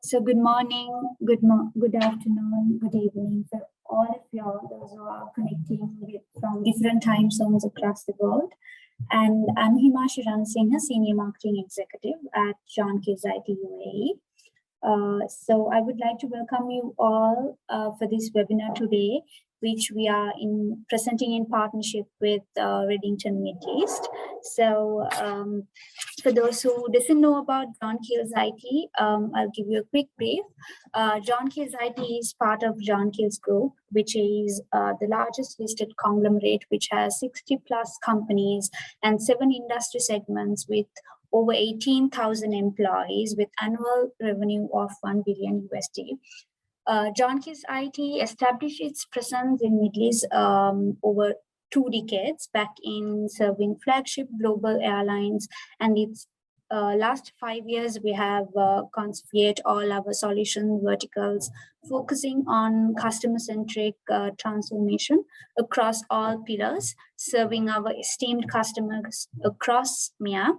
So good morning, good afternoon, good evening for all of y'all, those who are connecting from different time zones across the world. And I'm Himashi Singh, Senior Marketing Executive at John Keells IT UAE. So I would like to welcome you all for this webinar today, which we are presenting in partnership with Reddington Middle East. So for those who doesn't know about John Keells IT, I'll give you a quick brief. John Keells IT is part of John Keells Group, which is the largest listed conglomerate, which has 60 plus companies and 7 industry segments with over 18,000 employees with annual revenue of $1 billion USD. John Keells IT established its presence in Middle East over 2 decades back in serving flagship global airlines, and its last 5 years we have configured all our solution verticals focusing on customer-centric transformation across all pillars, serving our esteemed customers across MEA.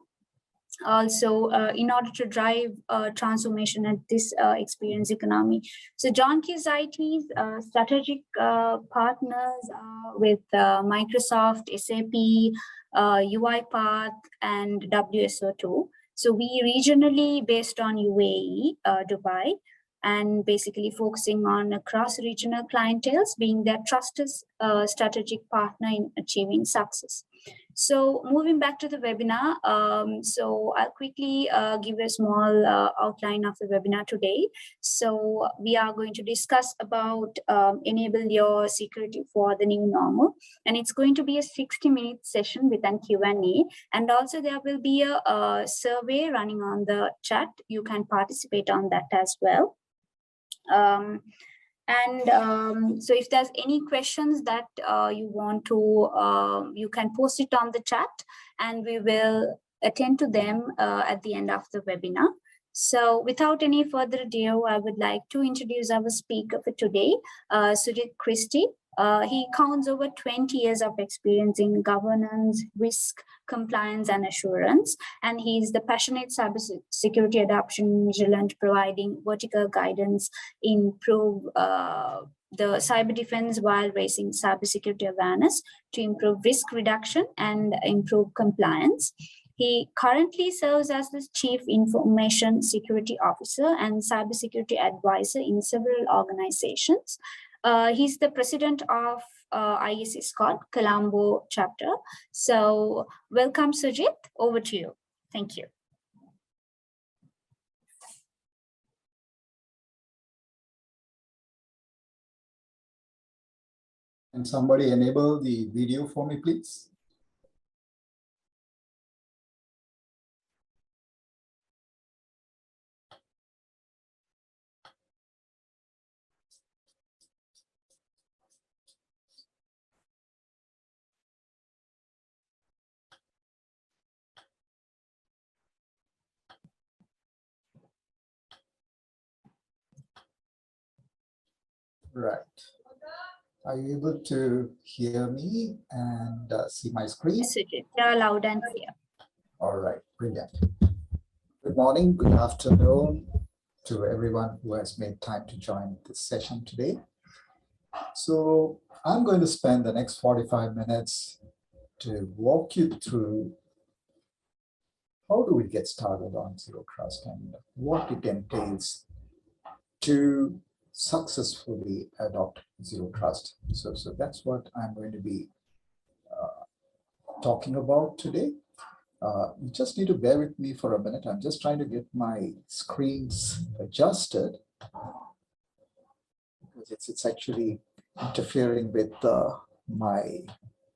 Also, in order to drive transformation at this experience economy. So John Keells IT's strategic partners with Microsoft, SAP, UiPath, and WSO2. So we regionally based on UAE, Dubai, and basically focusing on cross-regional clienteles, being their trusted strategic partner in achieving success. So moving back to the webinar, so I'll quickly give a small outline of the webinar today. So we are going to discuss about enable your security for the new normal, and it's going to be a 60-minute session with an Q&A, and also there will be a survey running on the chat. You can participate on that as well. So if there's any questions that you want to, you can post it on the chat and we will attend to them at the end of the webinar. So without any further ado, I would like to introduce our speaker for today, Sujit Christie. He counts over 20 years of experience in governance, risk, compliance, and assurance. And he's the passionate cybersecurity adoption vigilant, providing vertical guidance, improve the cyber defense while raising cybersecurity awareness to improve risk reduction and improve compliance. He currently serves as the Chief Information Security Officer and Cybersecurity Advisor in several organizations. He's the president of ISSCOT Colombo chapter. So welcome, Sujit. Over to you. Thank you. Can somebody enable the video for me, please? Right. Are you able to hear me and see my screen? Yes, Sujit. You're loud and clear. All right, brilliant. Good morning, good afternoon to everyone who has made time to join this session today. So I'm going to spend the next 45 minutes to walk you through how do we get started on Zero Trust and what it entails to successfully adopt Zero Trust. So that's what I'm going to be talking about today. You just need to bear with me for a minute. I'm just trying to get my screens adjusted because it's actually interfering with my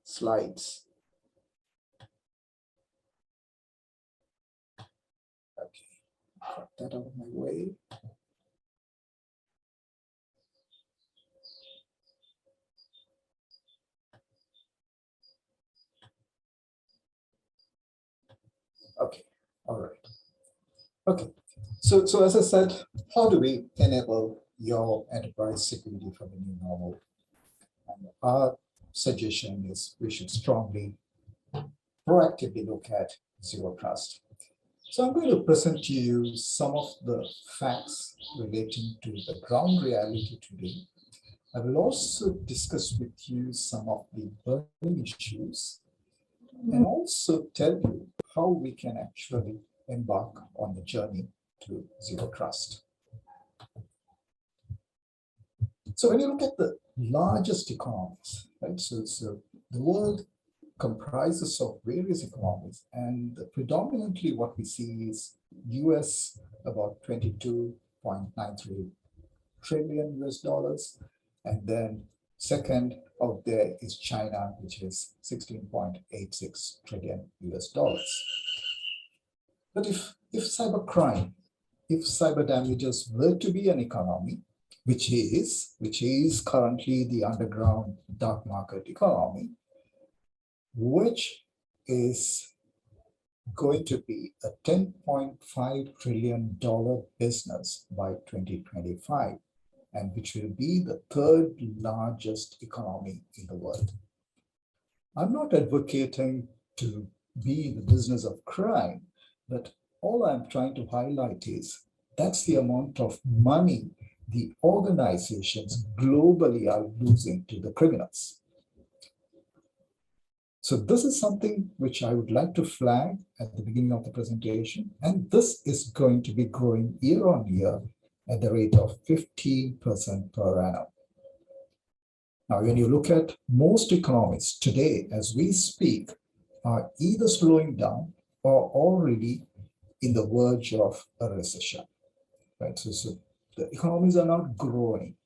slides. Okay, got that out of my way. Okay, all right. Okay, so as I said, how do we enable your enterprise security for the new normal? And our suggestion is we should strongly, proactively look at Zero Trust. So I'm going to present to you some of the facts relating to the ground reality today. I will also discuss with you some of the burning issues and also tell you how we can actually embark on the journey to zero trust. So when you look at the largest economies, right? So the world comprises of various economies, and predominantly what we see is US about 22.93 trillion US dollars, and then second out there is China, which is 16.86 trillion US dollars. But if cybercrime, if cyber damages were to be an economy, which is currently the underground dark market economy, which is going to be a $10.5 trillion business by 2025, and which will be the third largest economy in the world. I'm not advocating to be in the business of crime, but all I'm trying to highlight is that's the amount of money the organizations globally are losing to the criminals. So this is something which I would like to flag at the beginning of the presentation, and this is going to be growing year on year at the rate of 15% per annum. Now, when you look at most economies today, as we speak, are either slowing down or already in the verge of a recession, right? So the economies are not growing,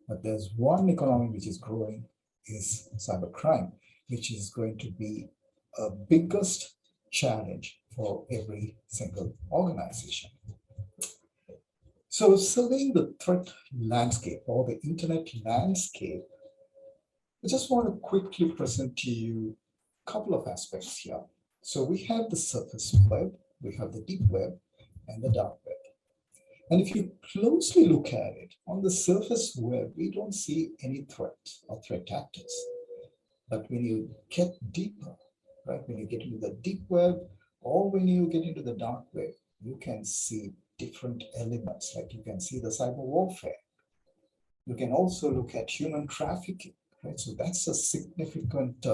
but there's one economy which is growing is cybercrime, which is going to be a biggest challenge for every single organization. So surveying the threat landscape or the internet landscape, I just want to quickly present to you a couple of aspects here. So we have the surface web, we have the deep web, and the dark web. And if you closely look at it, on the surface web, we don't see any threats or threat actors. But when you get deeper, right, when you get into the deep web, or when you get into the dark web, you can see different elements, like you can see the cyber warfare. You can also look at human trafficking, right? So that's a significant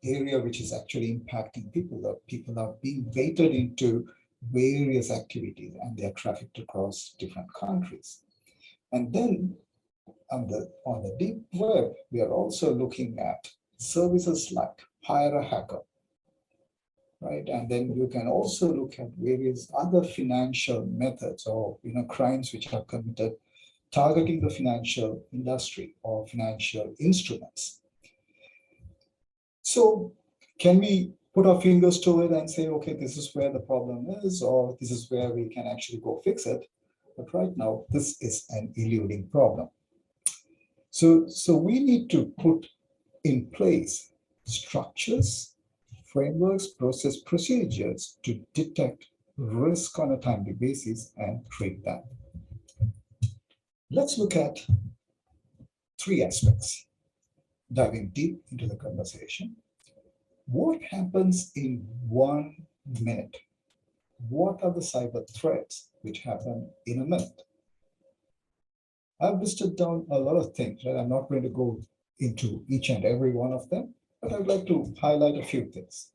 area which is actually impacting people. That people are being baited into various activities and they are trafficked across different countries. And then on the deep web, we are also looking at services like hire a hacker, right? And then you can also look at various other financial methods or crimes which are committed targeting the financial industry or financial instruments. So can we put our fingers to it and say, okay, this is where the problem is, or this is where we can actually go fix it? But right now, this is an eluding problem. So we need to put in place structures, frameworks, procedures to detect risk on a timely basis and treat them. Let's look at three aspects, diving deep into the conversation. What happens in 1 minute? What are the cyber threats which happen in a minute? I've listed down a lot of things, right? I'm not going to go into each and every one of them, but I'd like to highlight a few things.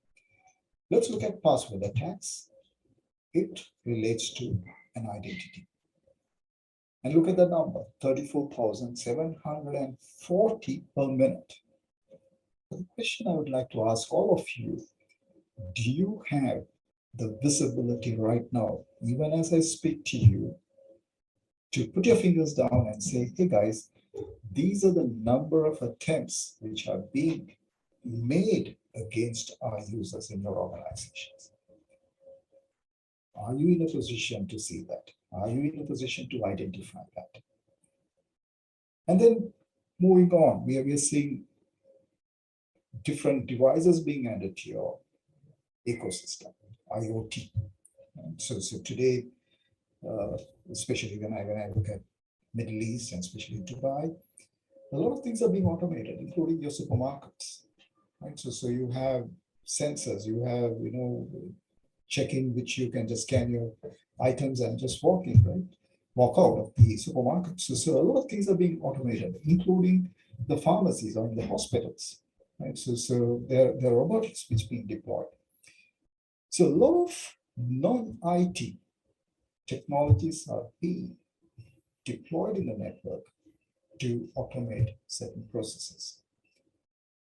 Let's look at password attacks. It relates to an identity. And look at the number, 34,740 per minute. The question I would like to ask all of you, do you have the visibility right now, even as I speak to you, to put your fingers down and say, hey guys, these are the number of attempts which are being made against our users in your organizations? Are you in a position to see that? Are you in a position to identify that? And then moving on, we are seeing different devices being added to your ecosystem, IoT. So today, especially when I look at Middle East and especially Dubai, a lot of things are being automated, including your supermarkets. Right? So you have sensors, you have check-in, which you can just scan your items and just walk in, right? Walk out of the supermarket. So a lot of things are being automated, including the pharmacies or in the hospitals, right? So there are robotics which being deployed. So a lot of non-IT technologies are being deployed in the network to automate certain processes.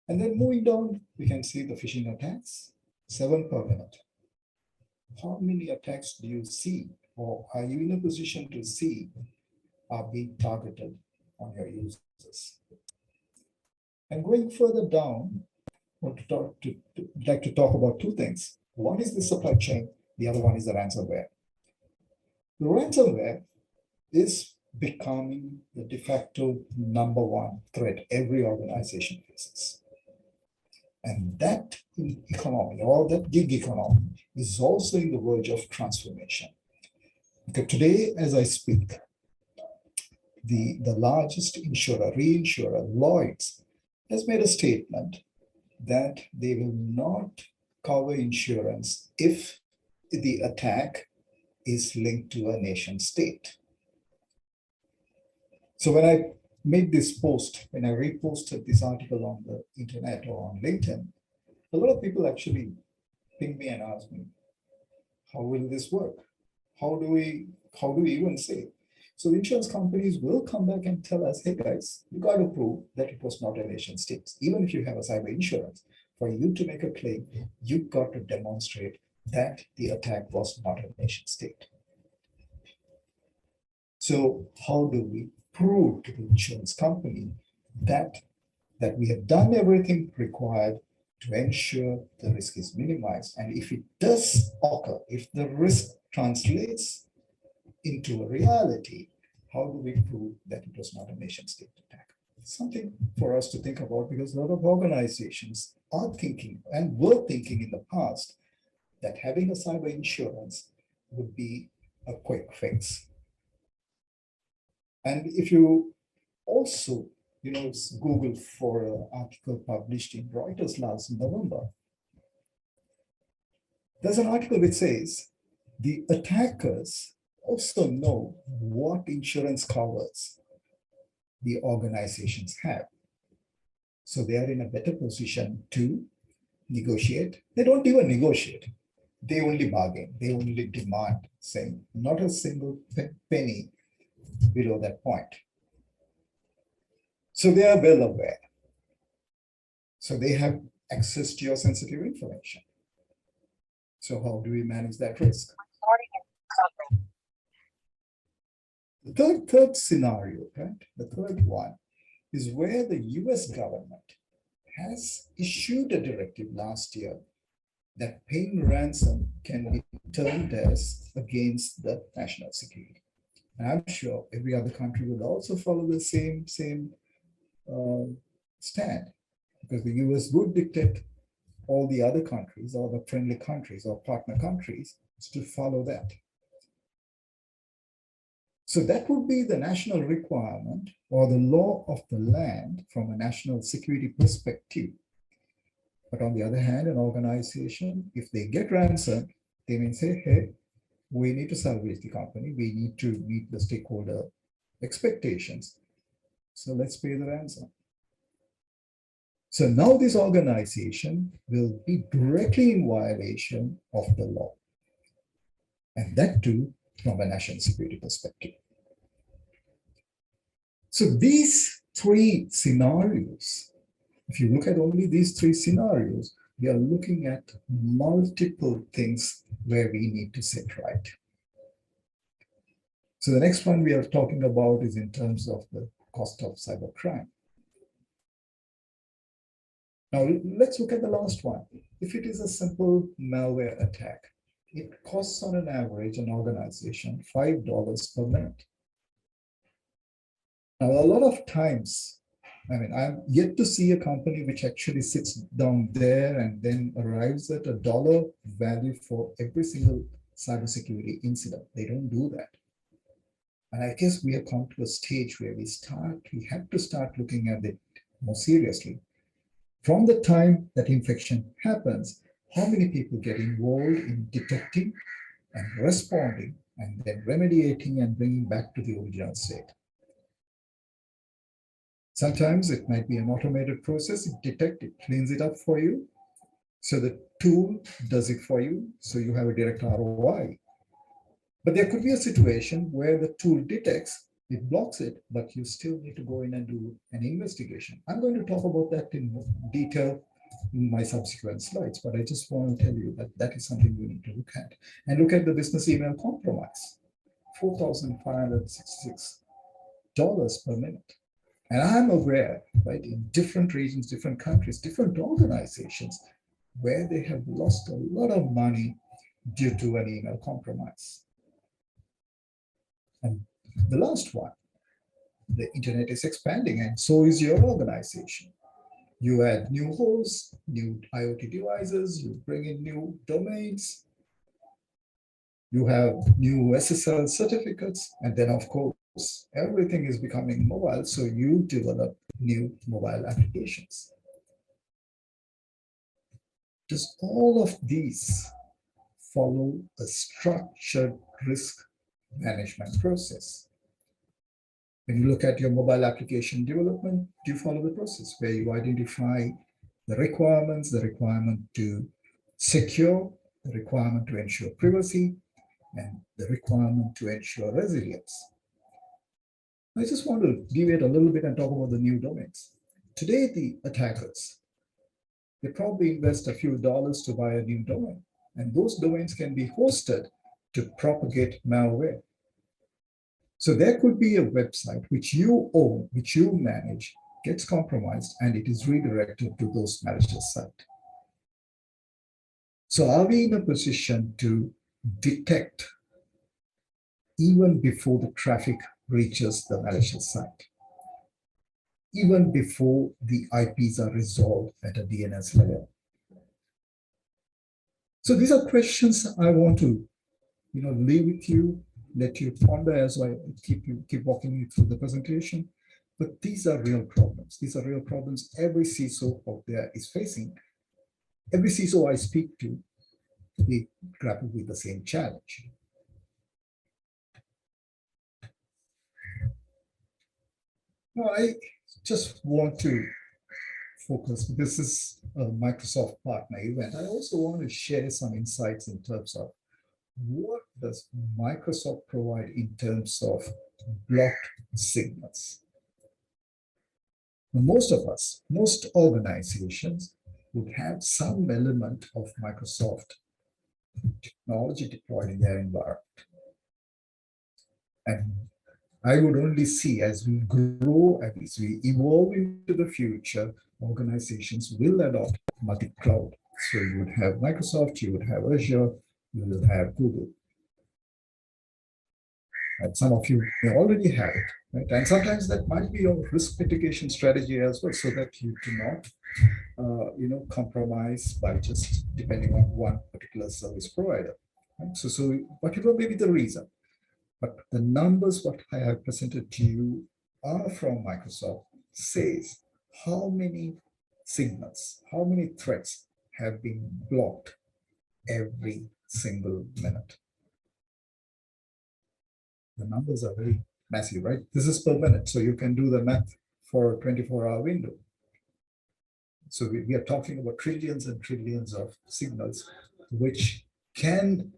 And then moving down, we can see the phishing attacks, 7 per minute. How many attacks do you see, or are you in a position to see, are being targeted on your users? And going further down, I want to like to talk about two things. One is the supply chain, the other one is the ransomware. The ransomware is becoming the de facto #1 threat every organization faces. And that economy, or that gig economy, is also in the verge of transformation. Because today, as I speak, the largest insurer, reinsurer, Lloyd's, has made a statement that they will not cover insurance if the attack is linked to a nation state. So when I made this post, when I reposted this article on the internet or on LinkedIn, a lot of people actually ping me and ask me, how will this work? How do we even say? So insurance companies will come back and tell us, hey guys, you got to prove that it was not a nation state. Even if you have a cyber insurance, for you to make a claim, you've got to demonstrate that the attack was not a nation state. So how do we prove to the insurance company that we have done everything required to ensure the risk is minimized? And if it does occur, if the risk translates into a reality, how do we prove that it was not a nation state attack? Something for us to think about, because a lot of organizations are thinking and were thinking in the past that having a cyber insurance would be a quick fix. And if you also, Google for an article published in Reuters last November, there's an article which says the attackers also know what insurance covers the organizations have. So they are in a better position to negotiate. They don't even negotiate. They only bargain. They only demand, saying not a single penny below that point. So they are well aware. So they have access to your sensitive information. So how do we manage that risk? The third scenario, right? The third one is where the US government has issued a directive last year that paying ransom can be termed as against the national security. And I'm sure every other country would also follow the same stand, because the US would dictate all the other countries, or the friendly countries or partner countries, to follow that. So that would be the national requirement or the law of the land from a national security perspective. But on the other hand, an organization, if they get ransom, they may say, hey, we need to salvage the company. We need to meet the stakeholder expectations. So let's pay the ransom. So now this organization will be directly in violation of the law. And that too from a national security perspective. So these three scenarios, if you look at only these three scenarios, we are looking at multiple things where we need to set right. So the next one we are talking about is in terms of the cost of cybercrime. Now let's look at the last one. If it is a simple malware attack, it costs on an average an organization $5 per minute. Now, a lot of times, I'm yet to see a company which actually sits down there and then arrives at a dollar value for every single cybersecurity incident. They don't do that. And I guess we have come to a stage where we have to start looking at it more seriously. From the time that infection happens, how many people get involved in detecting and responding and then remediating and bringing back to the original state. Sometimes it might be an automated process. It detects, it cleans it up for you. So the tool does it for you. So you have a direct ROI. But there could be a situation where the tool detects, it blocks it, but you still need to go in and do an investigation. I'm going to talk about that in more detail in my subsequent slides, but I just want to tell you that that is something we need to look at. And look at the business email compromise, $4,566 per minute. And I'm aware, right, in different regions, different countries, different organizations, where they have lost a lot of money due to an email compromise. And the last one, the internet is expanding, and so is your organization. You add new hosts, new IoT devices, you bring in new domains, you have new SSL certificates, and then of course, everything is becoming mobile, so you develop new mobile applications. Does all of these follow a structured risk management process? When you look at your mobile application development, do you follow the process where you identify the requirements, the requirement to secure, the requirement to ensure privacy, and the requirement to ensure resilience? I just want to deviate a little bit and talk about the new domains. Today, the attackers, they probably invest a few dollars to buy a new domain, and those domains can be hosted to propagate malware. So there could be a website which you own, which you manage, gets compromised, and it is redirected to those malicious sites. So are we in a position to detect even before the traffic reaches the malicious site, even before the IPs are resolved at a DNS layer? So these are questions I want to leave with you, let you ponder as I keep walking you through the presentation. But these are real problems. These are real problems every CISO out there is facing. Every CISO I speak to, they grapple with the same challenge. Now, I just want to focus. This is a Microsoft partner event. I also want to share some insights in terms of what does Microsoft provide in terms of blocked signals. Most of us, most organizations would have some element of Microsoft technology deployed in their environment. And I would only see as we grow, as we evolve into the future, organizations will adopt multi-cloud. So you would have Microsoft, you would have Azure, you will have Google. And some of you may already have it, right? And sometimes that might be your risk mitigation strategy as well, so that you do not compromise by just depending on one particular service provider. Right? So whatever may be the reason, but the numbers what I have presented to you are from Microsoft, says how many signals, how many threats have been blocked every single minute. The numbers are very massive, right? This is per minute, so you can do the math for a 24-hour window. So we are talking about trillions and trillions of signals which can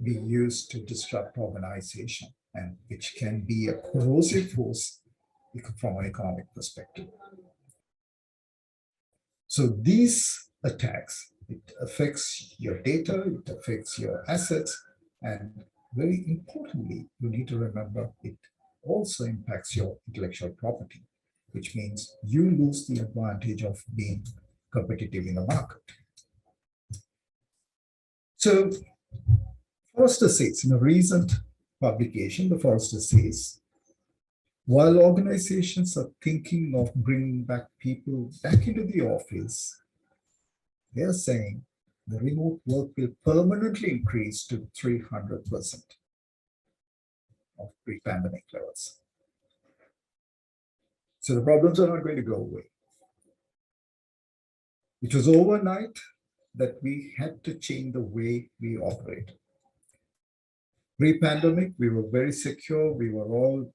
be used to disrupt organization and which can be a corrosive force from an economic perspective. So these attacks, it affects your data, it affects your assets, and very importantly, you need to remember it also impacts your intellectual property, which means you lose the advantage of being competitive in the market. So Forrester says in a recent publication, the Forrester says, while organizations are thinking of bringing back people back into the office, they're saying the remote work will permanently increase to 300% of pre-pandemic levels. So the problems are not going to go away. It was overnight, that we had to change the way we operate. Pre-pandemic, we were very secure. We were all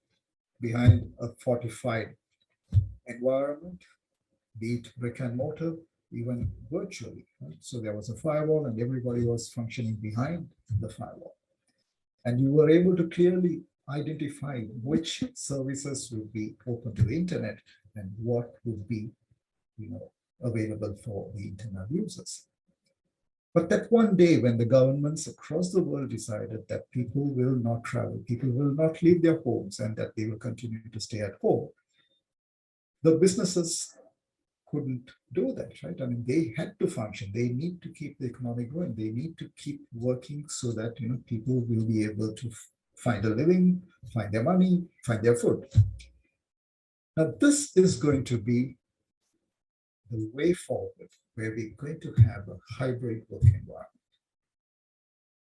behind a fortified environment, be it brick and mortar, even virtually. Right? So there was a firewall and everybody was functioning behind the firewall. And you were able to clearly identify which services would be open to the internet and what would be, available for the internal users. But that one day when the governments across the world decided that people will not travel, people will not leave their homes, and that they will continue to stay at home, the businesses couldn't do that, right? I mean, they had to function. They need to keep the economy going. They need to keep working so that people will be able to find a living, find their money, find their food. Now, this is going to be the way forward, where we're going to have a hybrid work environment.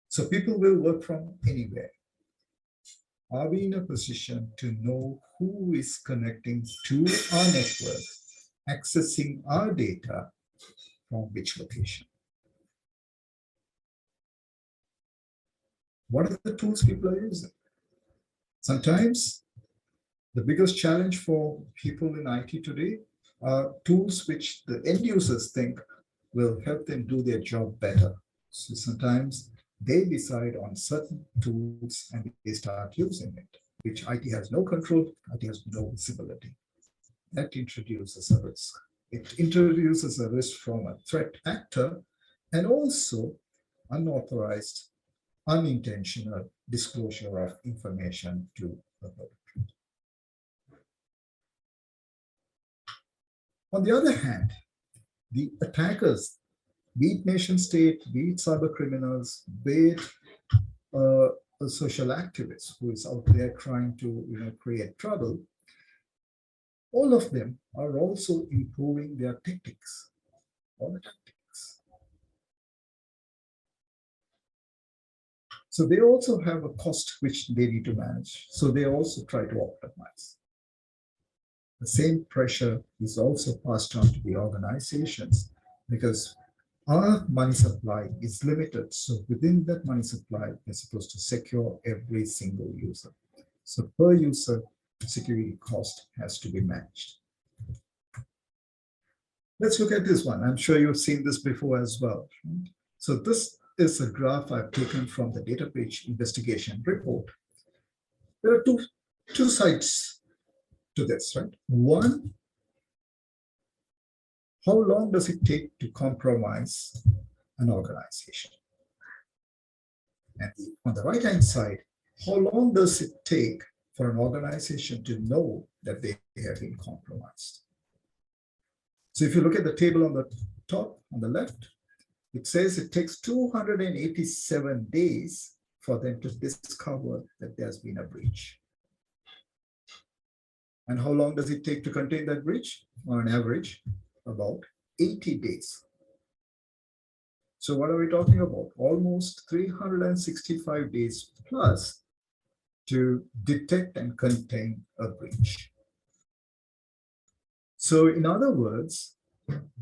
So people will work from anywhere. Are we in a position to know who is connecting to our network, accessing our data from which location? What are the tools people are using? Sometimes the biggest challenge for people in IT today are tools which the end users think will help them do their job better. So sometimes they decide on certain tools and they start using it, which IT has no control, IT has no visibility. That introduces a risk. It introduces a risk from a threat actor and also unauthorized, unintentional disclosure of information to the public. On the other hand, the attackers, be it nation state, be it cyber criminals, be it a social activist who is out there trying to create trouble, all of them are also improving their tactics, all the tactics. So they also have a cost which they need to manage. So they also try to optimize. The same pressure is also passed on to the organizations because our money supply is limited. So within that money supply, we're supposed to secure every single user. So per user, security cost has to be managed. Let's look at this one. I'm sure you've seen this before as well. So this is a graph I've taken from the data breach investigation report. There are two sides to this, right? One, how long does it take to compromise an organization? And on the right-hand side, how long does it take for an organization to know that they have been compromised? So if you look at the table on the top, on the left, it says it takes 287 days for them to discover that there's been a breach. And how long does it take to contain that breach? On average, about 80 days. So what are we talking about? Almost 365 days plus to detect and contain a breach. So in other words,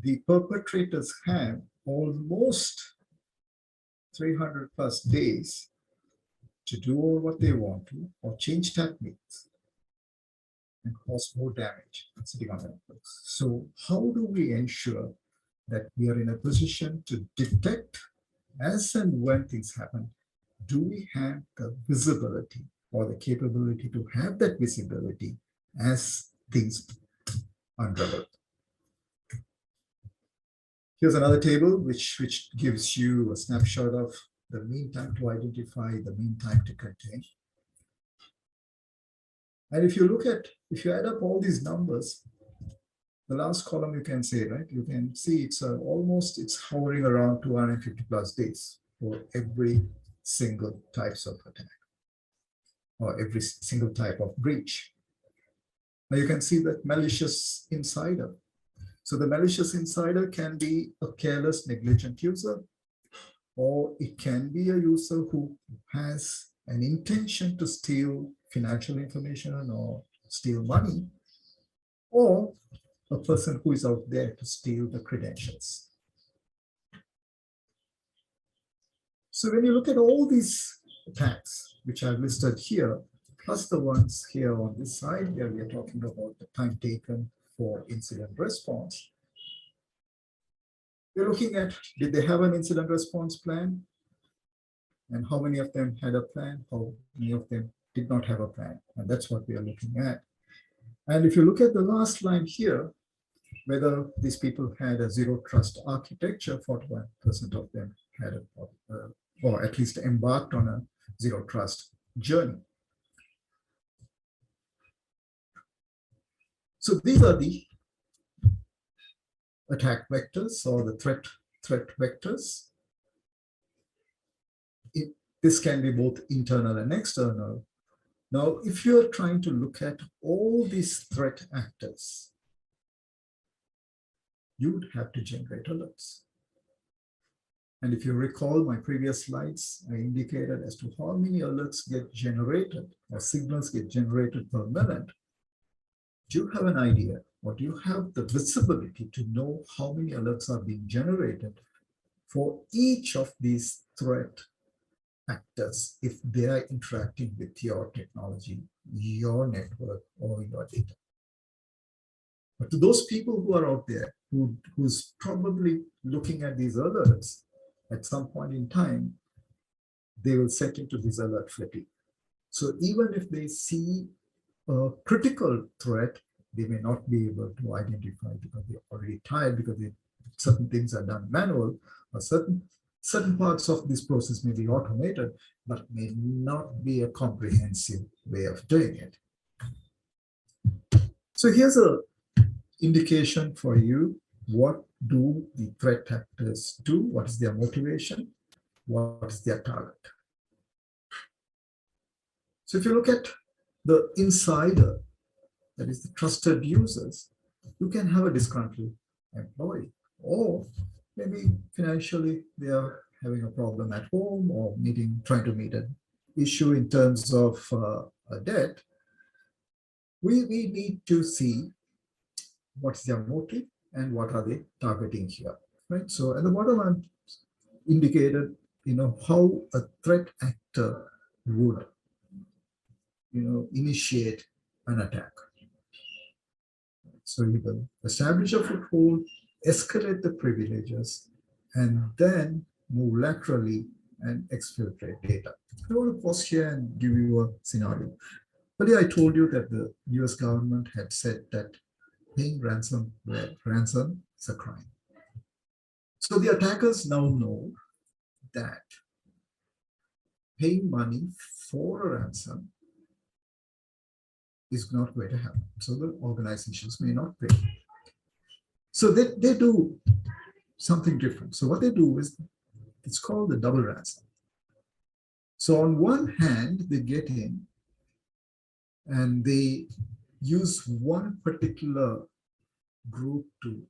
the perpetrators have almost 300 plus days to do all what they want to or change techniques and cause more damage sitting on the networks. So how do we ensure that we are in a position to detect as and when things happen? Do we have the visibility or the capability to have that visibility as things unravel? Here's another table which gives you a snapshot of the mean time to identify, the mean time to contain. And if you add up all these numbers, the last column you can say, right? You can see it's hovering around 250 plus days for every single types of attack or every single type of breach. Now you can see that malicious insider. So the malicious insider can be a careless, negligent user, or it can be a user who has an intention to steal financial information or steal money, or a person who is out there to steal the credentials. So when you look at all these attacks, which I've listed here, plus the ones here on this side, where we are talking about the time taken for incident response, we're looking at, did they have an incident response plan? And how many of them had a plan? How many of them did not have a plan? And that's what we are looking at. And if you look at the last line here, whether these people had a zero trust architecture, 41% of them had or at least embarked on a zero trust journey. So these are the attack vectors or the threat vectors. This can be both internal and external. Now, if you're trying to look at all these threat actors, you would have to generate alerts. And if you recall my previous slides, I indicated as to how many alerts get generated or signals get generated per minute. Do you have an idea, or do you have the visibility to know how many alerts are being generated for each of these threat actors if they are interacting with your technology, your network, or your data? But to those people who are out there who's probably looking at these alerts, at some point in time, they will set into this alert fatigue. So even if they see a critical threat, they may not be able to identify because they're already tired, because certain things are done manual, or certain parts of this process may be automated, but may not be a comprehensive way of doing it. So here's a indication for you. What do the threat actors do? What is their motivation? What is their target? So if you look at the insider, that is the trusted users, you can have a disgruntled employee, or maybe financially they are having a problem at home, or trying to meet an issue in terms of a debt. We need to see what's their motive and what are they targeting here, right? So at the bottom, I'm indicated, how a threat actor would, initiate an attack. So you will establish a foothold, escalate the privileges, and then move laterally and exfiltrate data. I want to pause here and give you a scenario. Earlier, I told you that the US government had said that paying ransom is a crime. So the attackers now know that paying money for a ransom is not going to happen. So the organizations may not pay. So they do something different. So what they do is, it's called the double ransom. So on one hand, they get in and they use one particular group to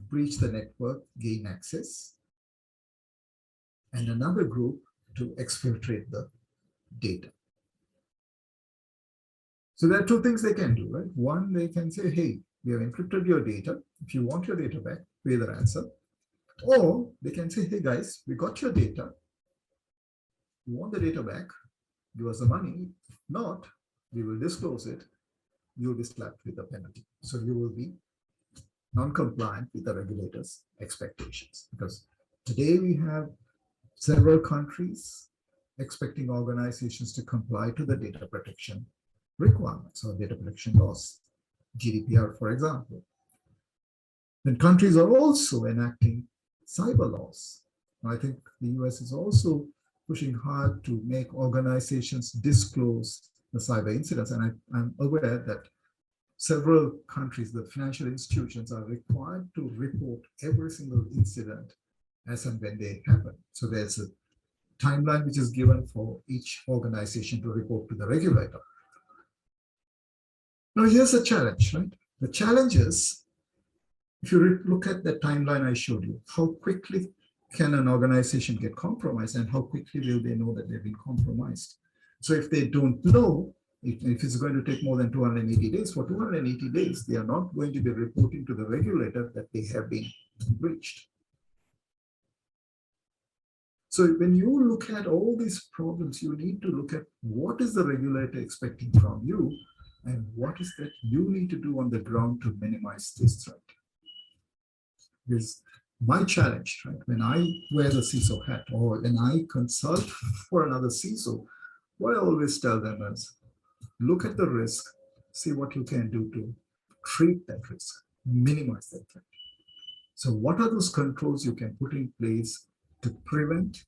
breach the network, gain access, and another group to exfiltrate the data. So there are two things they can do, right? One, they can say, hey, we have encrypted your data. If you want your data back, pay the ransom. Or they can say, hey guys, we got your data. You want the data back, give us the money. If not, we will disclose it. You'll be slapped with a penalty. So you will be non-compliant with the regulators' expectations. Because today we have several countries expecting organizations to comply to the data protection requirements or data protection laws, GDPR, for example. Then countries are also enacting cyber laws. I think the US is also pushing hard to make organizations disclose the cyber incidents. And I'm aware that several countries, the financial institutions, are required to report every single incident as and when they happen. So there's a timeline which is given for each organization to report to the regulator. Now here's the challenge, right? The challenge is, if you look at the timeline I showed you, how quickly can an organization get compromised, and how quickly will they know that they've been compromised? So if they don't know, if it's going to take more than 280 days, for 280 days, they are not going to be reporting to the regulator that they have been breached. So when you look at all these problems, you need to look at what is the regulator expecting from you and what is that you need to do on the ground to minimize this threat. Is my challenge, right? When I wear the CISO hat or when I consult for another CISO, what I always tell them is, look at the risk, see what you can do to treat that risk, minimize that threat. So what are those controls you can put in place to prevent?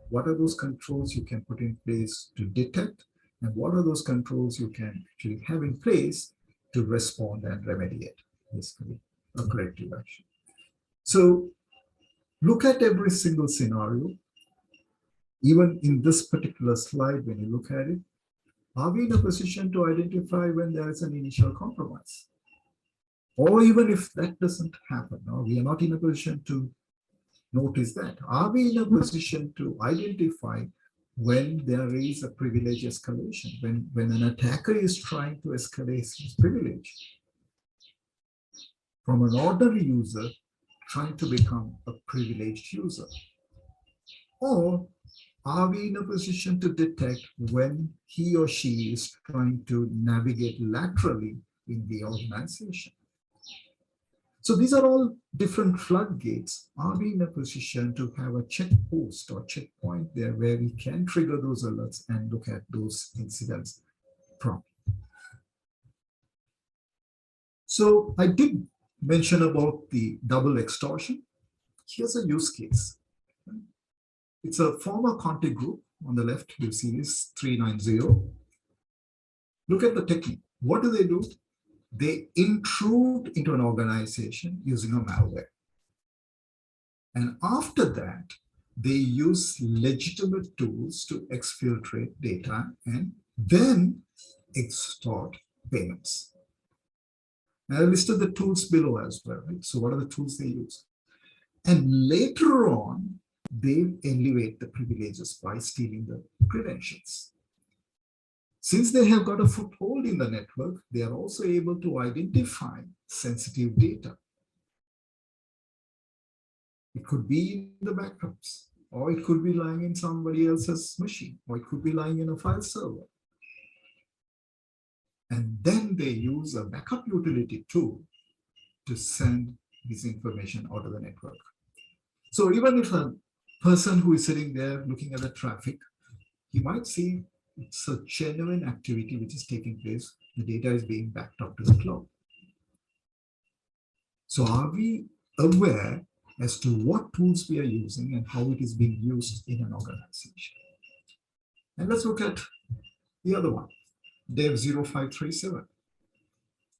What are those controls you can put in place to detect? And what are those controls you can actually have in place to respond and remediate, basically, a corrective action? So look at every single scenario. Even in this particular slide, when you look at it, are we in a position to identify when there is an initial compromise? Or even if that doesn't happen, or we are not in a position to notice that, are we in a position to identify when there is a privilege escalation, when an attacker is trying to escalate his privilege from an ordinary user trying to become a privileged user? Or are we in a position to detect when he or she is trying to navigate laterally in the organization? So these are all different floodgates. Are we in a position to have a checkpost or checkpoint there where we can trigger those alerts and look at those incidents promptly? So I did mention about the double extortion. Here's a use case. It's a former contact group. On the left, you see this 390. Look at the technique. What do? They intrude into an organization using a malware. And after that, they use legitimate tools to exfiltrate data and then extort payments. And I listed the tools below as well, right? So what are the tools they use? And later on, they elevate the privileges by stealing the credentials. Since they have got a foothold in the network, they are also able to identify sensitive data. It could be in the backups, or it could be lying in somebody else's machine, or it could be lying in a file server. And then they use a backup utility tool to send this information out of the network. So even if a person who is sitting there looking at the traffic, he might see it's a genuine activity which is taking place. The data is being backed up to the cloud. So are we aware as to what tools we are using and how it is being used in an organization? And let's look at the other one, Dev 0537.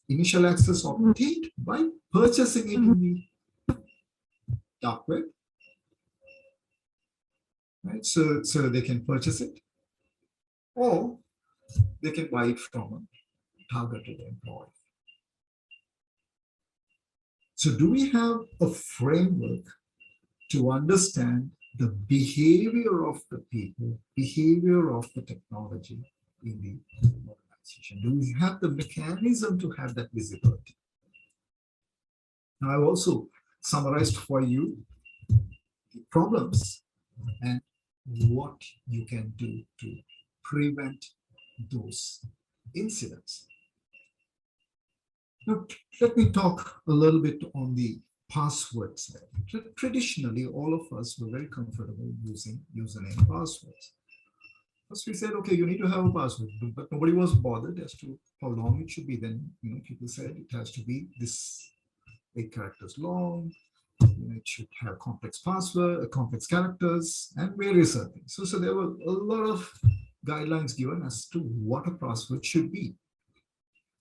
Initial access obtained by purchasing it in the dark web. Right? So they can purchase it, or they can buy it from a targeted employee. So do we have a framework to understand the behavior of the people, behavior of the technology in the organization? Do we have the mechanism to have that visibility? Now, I've also summarized for you the problems and what you can do to prevent those incidents. Now, let me talk a little bit on the password side. Traditionally, all of us were very comfortable using username passwords. First, we said, okay, you need to have a password, but nobody was bothered as to how long it should be. Then, people said it has to be this 8 characters long. It should have complex password, complex characters, and various other things. So there were a lot of guidelines given as to what a password should be.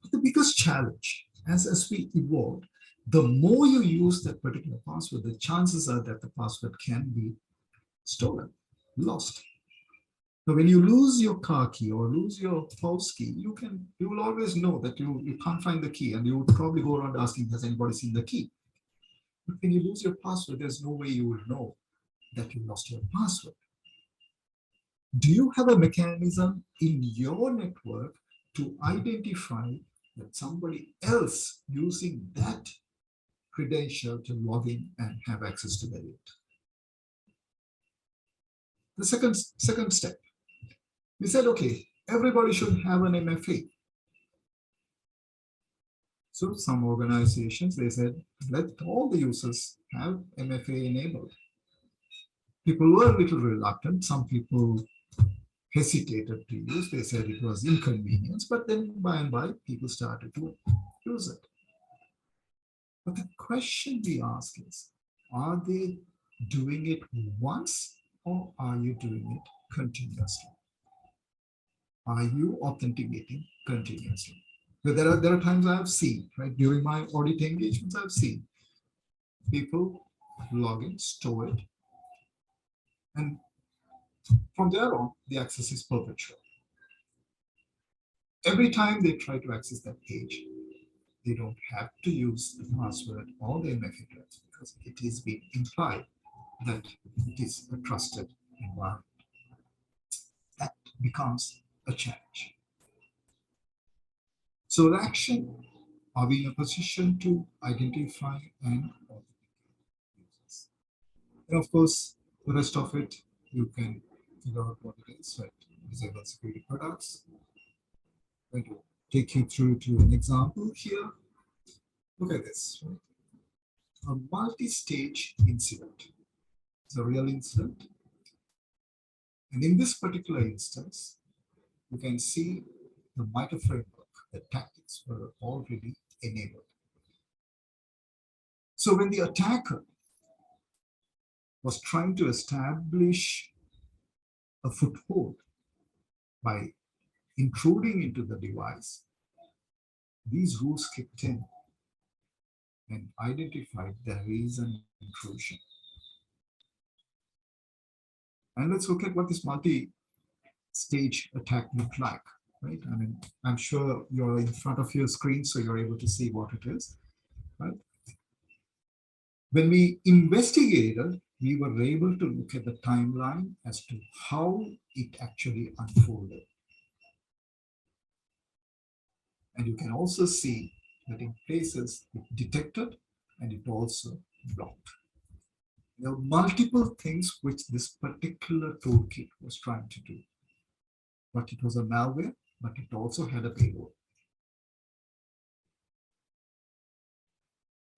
But the biggest challenge, as we evolved, the more you use that particular password, the chances are that the password can be stolen, lost. So when you lose your car key or lose your house key, you will always know that you can't find the key, and you would probably go around asking, has anybody seen the key? But when you lose your password, there's no way you will know that you lost your password. Do you have a mechanism in your network to identify that somebody else using that credential to log in and have access to the data? The second step, we said, okay, everybody should have an MFA. So some organizations, they said, let all the users have MFA enabled. People were a little reluctant. Some people hesitated to use. They said it was inconvenience, but then by and by, people started to use it. But the question we ask is, are they doing it once or are you doing it continuously? Are you authenticating continuously? But there are times I have seen, right, during my audit engagements, I've seen people log in, store it, and from there on, the access is perpetual. Every time they try to access that page, they don't have to use the password or the MFA address because it is being implied that it is a trusted environment. That becomes a challenge. So the action, are we in a position to identify and authenticate users? And of course, the rest of it, you can figure out what it is, right? Disable security products. I'm going to take you through to an example here. Look at this, right? A multi-stage incident. It's a real incident. And in this particular instance, you can see the MITRE framework, the tactics were already enabled. So when the attacker was trying to establish a foothold by intruding into the device, these rules kicked in and identified there is an intrusion. And let's look at what this multi-stage attack looked like, right? I mean, I'm sure you're in front of your screen, so you're able to see what it is, right? When we investigated, we were able to look at the timeline as to how it actually unfolded. And you can also see that in places it detected and it also blocked. There are multiple things which this particular toolkit was trying to do. But it was a malware, but it also had a payload.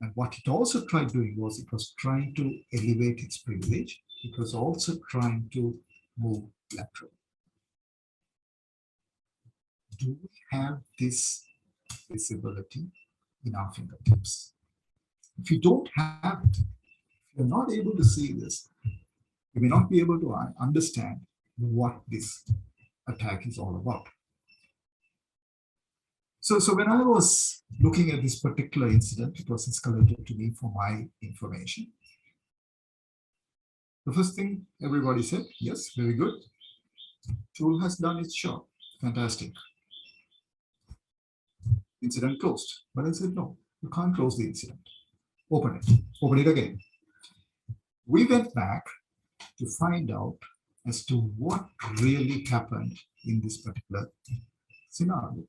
And what it also tried doing was it was trying to elevate its privilege. It was also trying to move laterally. Do we have this visibility in our fingertips? If you don't have it, if you're not able to see this, you may not be able to understand what this attack is all about. So when I was looking at this particular incident, it was escalated to me for my information. The first thing everybody said, yes, very good. Tool has done its job. Fantastic. Incident closed. But I said, no, you can't close the incident. Open it again. We went back to find out as to what really happened in this particular scenario.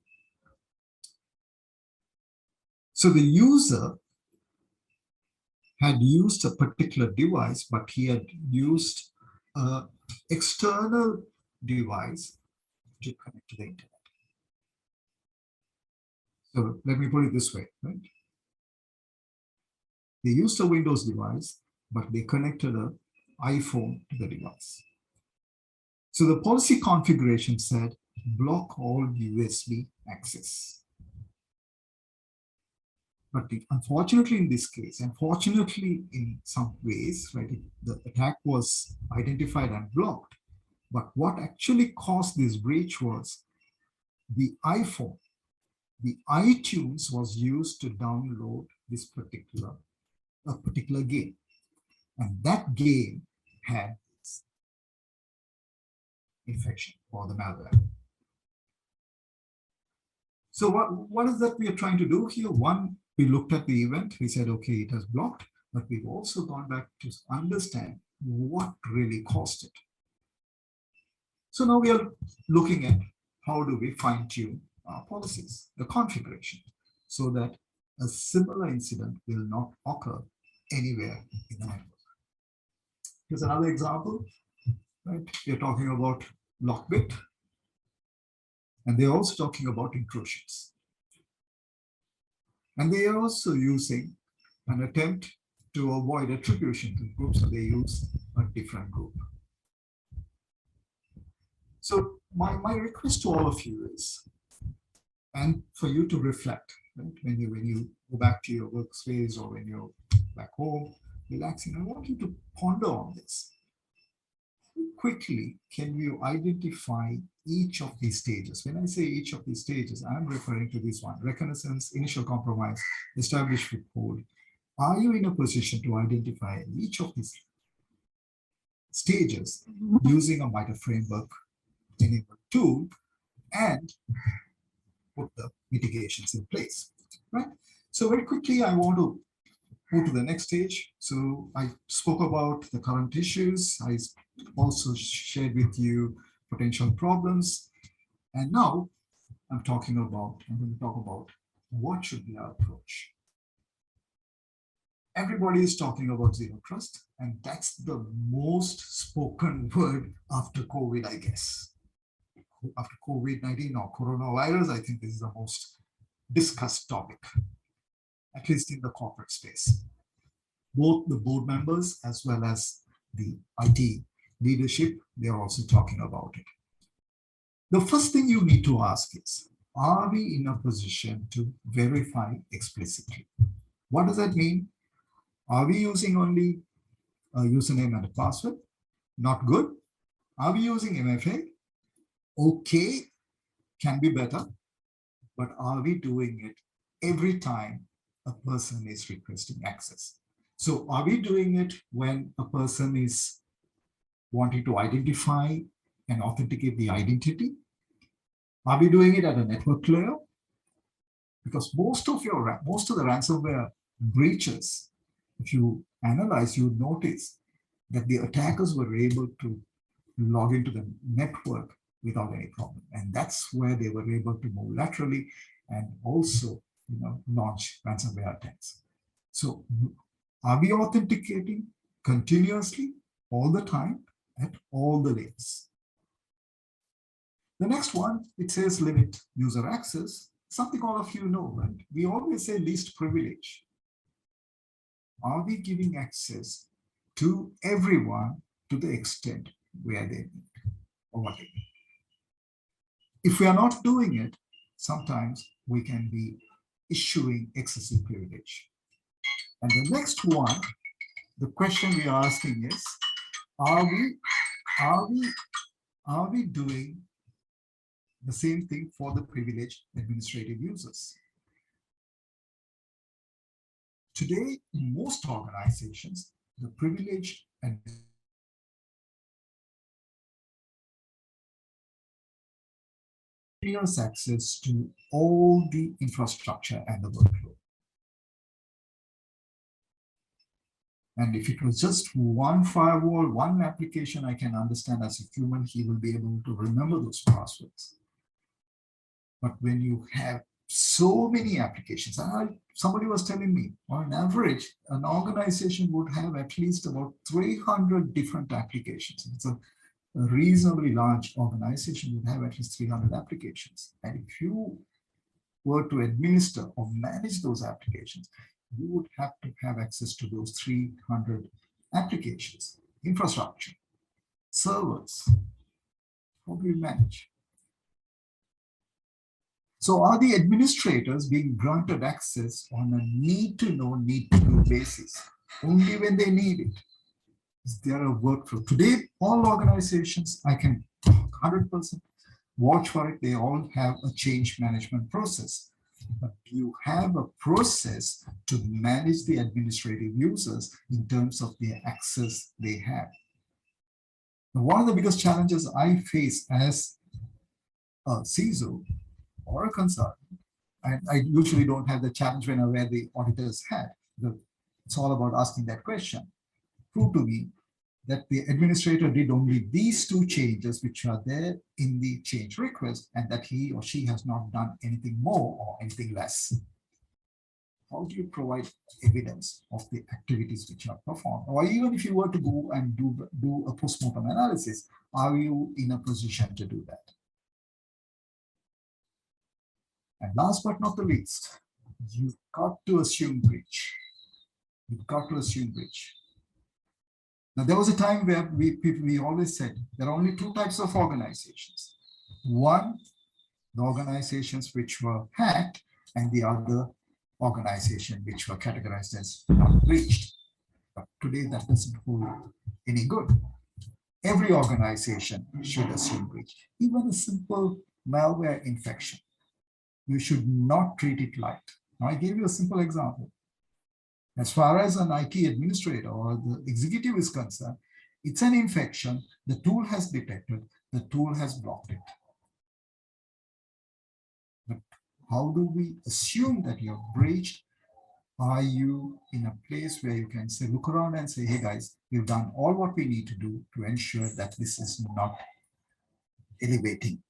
So the user had used a particular device, but he had used an external device to connect to the internet. So let me put it this way, right? They used a Windows device, but they connected an iPhone to the device. So the policy configuration said, block all USB access. But unfortunately in this case, and fortunately in some ways, right, the attack was identified and blocked. But what actually caused this breach was the iPhone, the iTunes was used to download this particular game. And that game had infection or the malware. So what is that we are trying to do here? One, we looked at the event, we said, okay, it has blocked, but we've also gone back to understand what really caused it. So now we are looking at how do we fine tune our policies, the configuration, so that a similar incident will not occur anywhere in the network. Here's another example. right? They're talking about lockbit, and they're also talking about intrusions. And they are also using an attempt to avoid attribution to groups, so they use a different group. So my request to all of you is, and for you to reflect, right? When you go back to your workspace or when you're back home, relaxing, I want you to ponder on this. Quickly, can you identify each of these stages? When I say each of these stages, I'm referring to this one: reconnaissance, initial compromise, establish foothold. Are you in a position to identify each of these stages using a MITRE framework enabled tool and put the mitigations in place, right? So very quickly, I want to move to the next stage. So I spoke about the current issues. I also shared with you potential problems. And now I'm going to talk about what should be our approach. Everybody is talking about zero trust, and that's the most spoken word after COVID, I guess. After COVID-19 or coronavirus, I think this is the most discussed topic, at least in the corporate space. Both the board members as well as the IT leadership, they're also talking about it. The first thing you need to ask is, are we in a position to verify explicitly? What does that mean? Are we using only a username and a password? Not good. Are we using MFA? Okay, can be better, but are we doing it every time a person is requesting access? So are we doing it when a person is wanting to identify and authenticate the identity? Are we doing it at a network layer? Because most of the ransomware breaches, if you analyze, you notice that the attackers were able to log into the network without any problem. And that's where they were able to move laterally and also, launch ransomware attacks. So are we authenticating continuously all the time at all the layers? The next one, it says limit user access, something all of you know, right? We always say least privilege. Are we giving access to everyone to the extent where they need or what they need? If we are not doing it, sometimes we can be issuing excessive privilege. And the next one, the question we are asking is, are we doing the same thing for the privileged administrative users? Today, in most organizations, the privileged and continuous access to all the infrastructure and the workload. And if it was just one firewall, one application, I can understand as a human, he will be able to remember those passwords. But when you have so many applications, somebody was telling me, on average, an organization would have at least about 300 different applications. It's a reasonably large organization would have at least 300 applications. And if you were to administer or manage those applications, you would have to have access to those 300 applications, infrastructure, servers. How do you manage? So are the administrators being granted access on a need-to-know, need-to-do basis, only when they need it? Is there a workflow? Today, all organizations, I can 100% watch for it, they all have a change management process. But you have a process to manage the administrative users in terms of the access they have. Now, one of the biggest challenges I face as a CISO or a consultant, and I usually don't have the challenge when I wear the auditor's hat. It's all about asking that question. Prove to me that the administrator did only these two changes which are there in the change request and that he or she has not done anything more or anything less. how do you provide evidence of the activities which are performed? Or even if you were to go and do a postmortem analysis, are you in a position to do that? And last but not the least, you've got to assume breach. You've got to assume breach. Now, there was a time where we always said there are only two types of organizations. One, the organizations which were hacked, and the other organization which were categorized as not breached. But today that doesn't hold any good. Every organization should assume breach. Even a simple malware infection, you should not treat it light. Now, I gave you a simple example. As far as an IT administrator or the executive is concerned, it's an infection. The tool has detected, the tool has blocked it. But how do we assume that you're breached? Are you in a place where you can say, look around and say, hey guys, we've done all what we need to do to ensure that this is not elevating.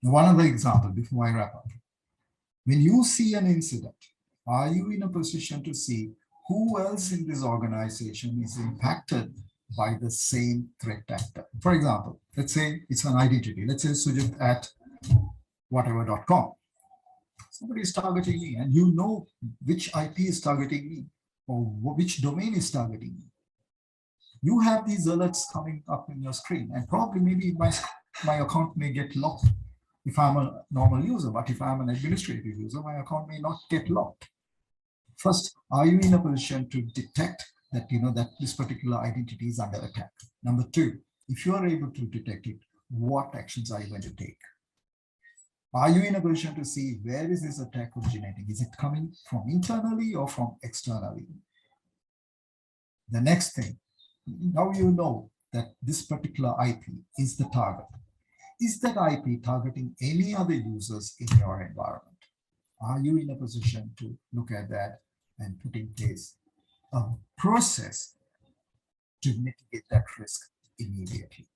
One other example before I wrap up. When you see an incident, are you in a position to see who else in this organization is impacted by the same threat actor? For example, let's say it's an identity. Let's say Sujit at whatever.com. Somebody is targeting me, and you know which IP is targeting me or which domain is targeting me. You have these alerts coming up in your screen, and probably maybe my account may get locked if I'm a normal user, but if I'm an administrative user, my account may not get locked. First, are you in a position to detect that that this particular identity is under attack? Number two, if you are able to detect it, what actions are you going to take? Are you in a position to see where is this attack originating? Is it coming from internally or from externally? The next thing, now you know that this particular IP is the target. Is that IP targeting any other users in your environment? Are you in a position to look at that and put in place a process to mitigate that risk immediately?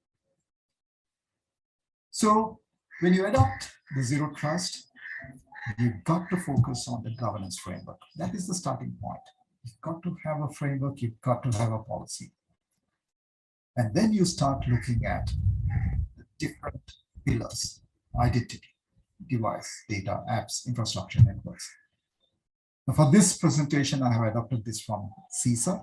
So when you adopt the zero trust, you've got to focus on the governance framework. That is the starting point. You've got to have a framework, you've got to have a policy. And then you start looking at the different pillars: identity, device, data, apps, infrastructure, networks. Now for this presentation, I have adopted this from CISA.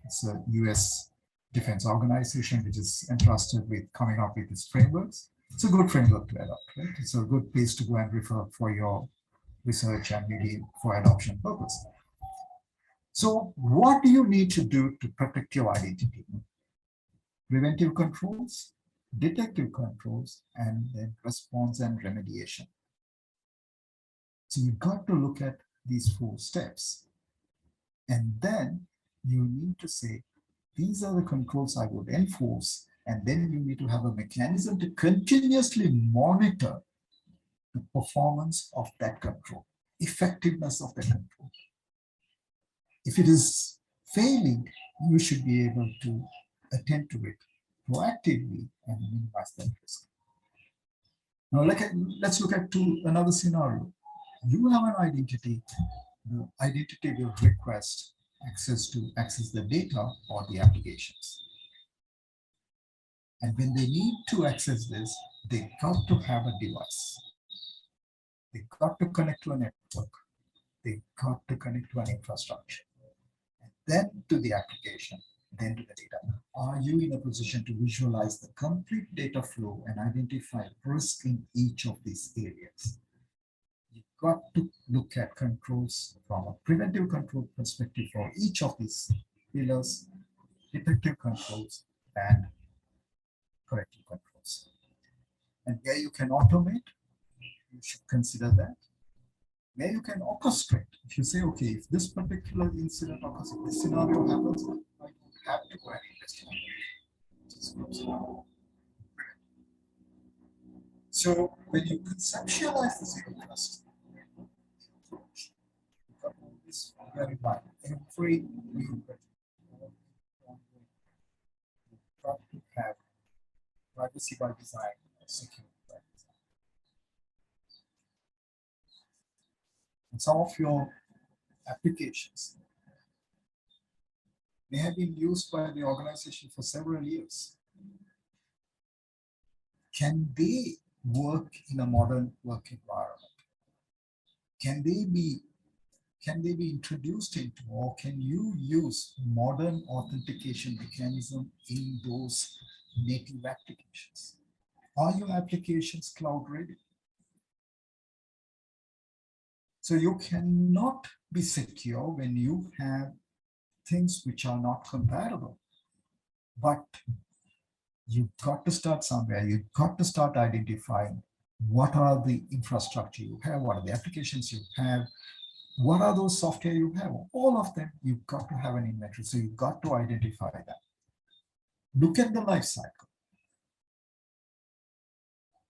It's a US defense organization which is entrusted with coming up with these frameworks. It's a good framework to adopt, right? It's a good place to go and refer for your research and maybe for adoption purpose. So what do you need to do to protect your identity? Preventive controls, detective controls, and then response and remediation. So you've got to look at these 4 steps. And then you need to say, these are the controls I would enforce. And then you need to have a mechanism to continuously monitor the performance of that control, effectiveness of that control. If it is failing, you should be able to attend to it proactively and minimize that risk. Now let's look at another scenario. You have an identity. The identity will request access the data or the applications. And when they need to access this, they got to have a device. They got to connect to a network. They got to connect to an infrastructure. And then to the application, then to the data. Are you in a position to visualize the complete data flow and identify risk in each of these areas? You've got to look at controls from a preventive control perspective for each of these pillars, detective controls, and corrective controls. And where you can automate, you should consider that. Where you can orchestrate, if you say, okay, if this particular incident occurs, if this scenario happens, I don't have to go and investigate. So when you conceptualize the zero trust approach, you got this very mind. Every new you've got to have privacy by design, security by design. And some of your applications may have been used by the organization for several years. Can they work in a modern work environment? Can they be introduced into, or can you use modern authentication mechanism in those native applications? Are your applications cloud ready? So you cannot be secure when you have things which are not compatible. But you've got to start somewhere. You've got to start identifying what are the infrastructure you have, what are the applications you have, what are those software you have. All of them, you've got to have an inventory. So you've got to identify that. Look at the life cycle.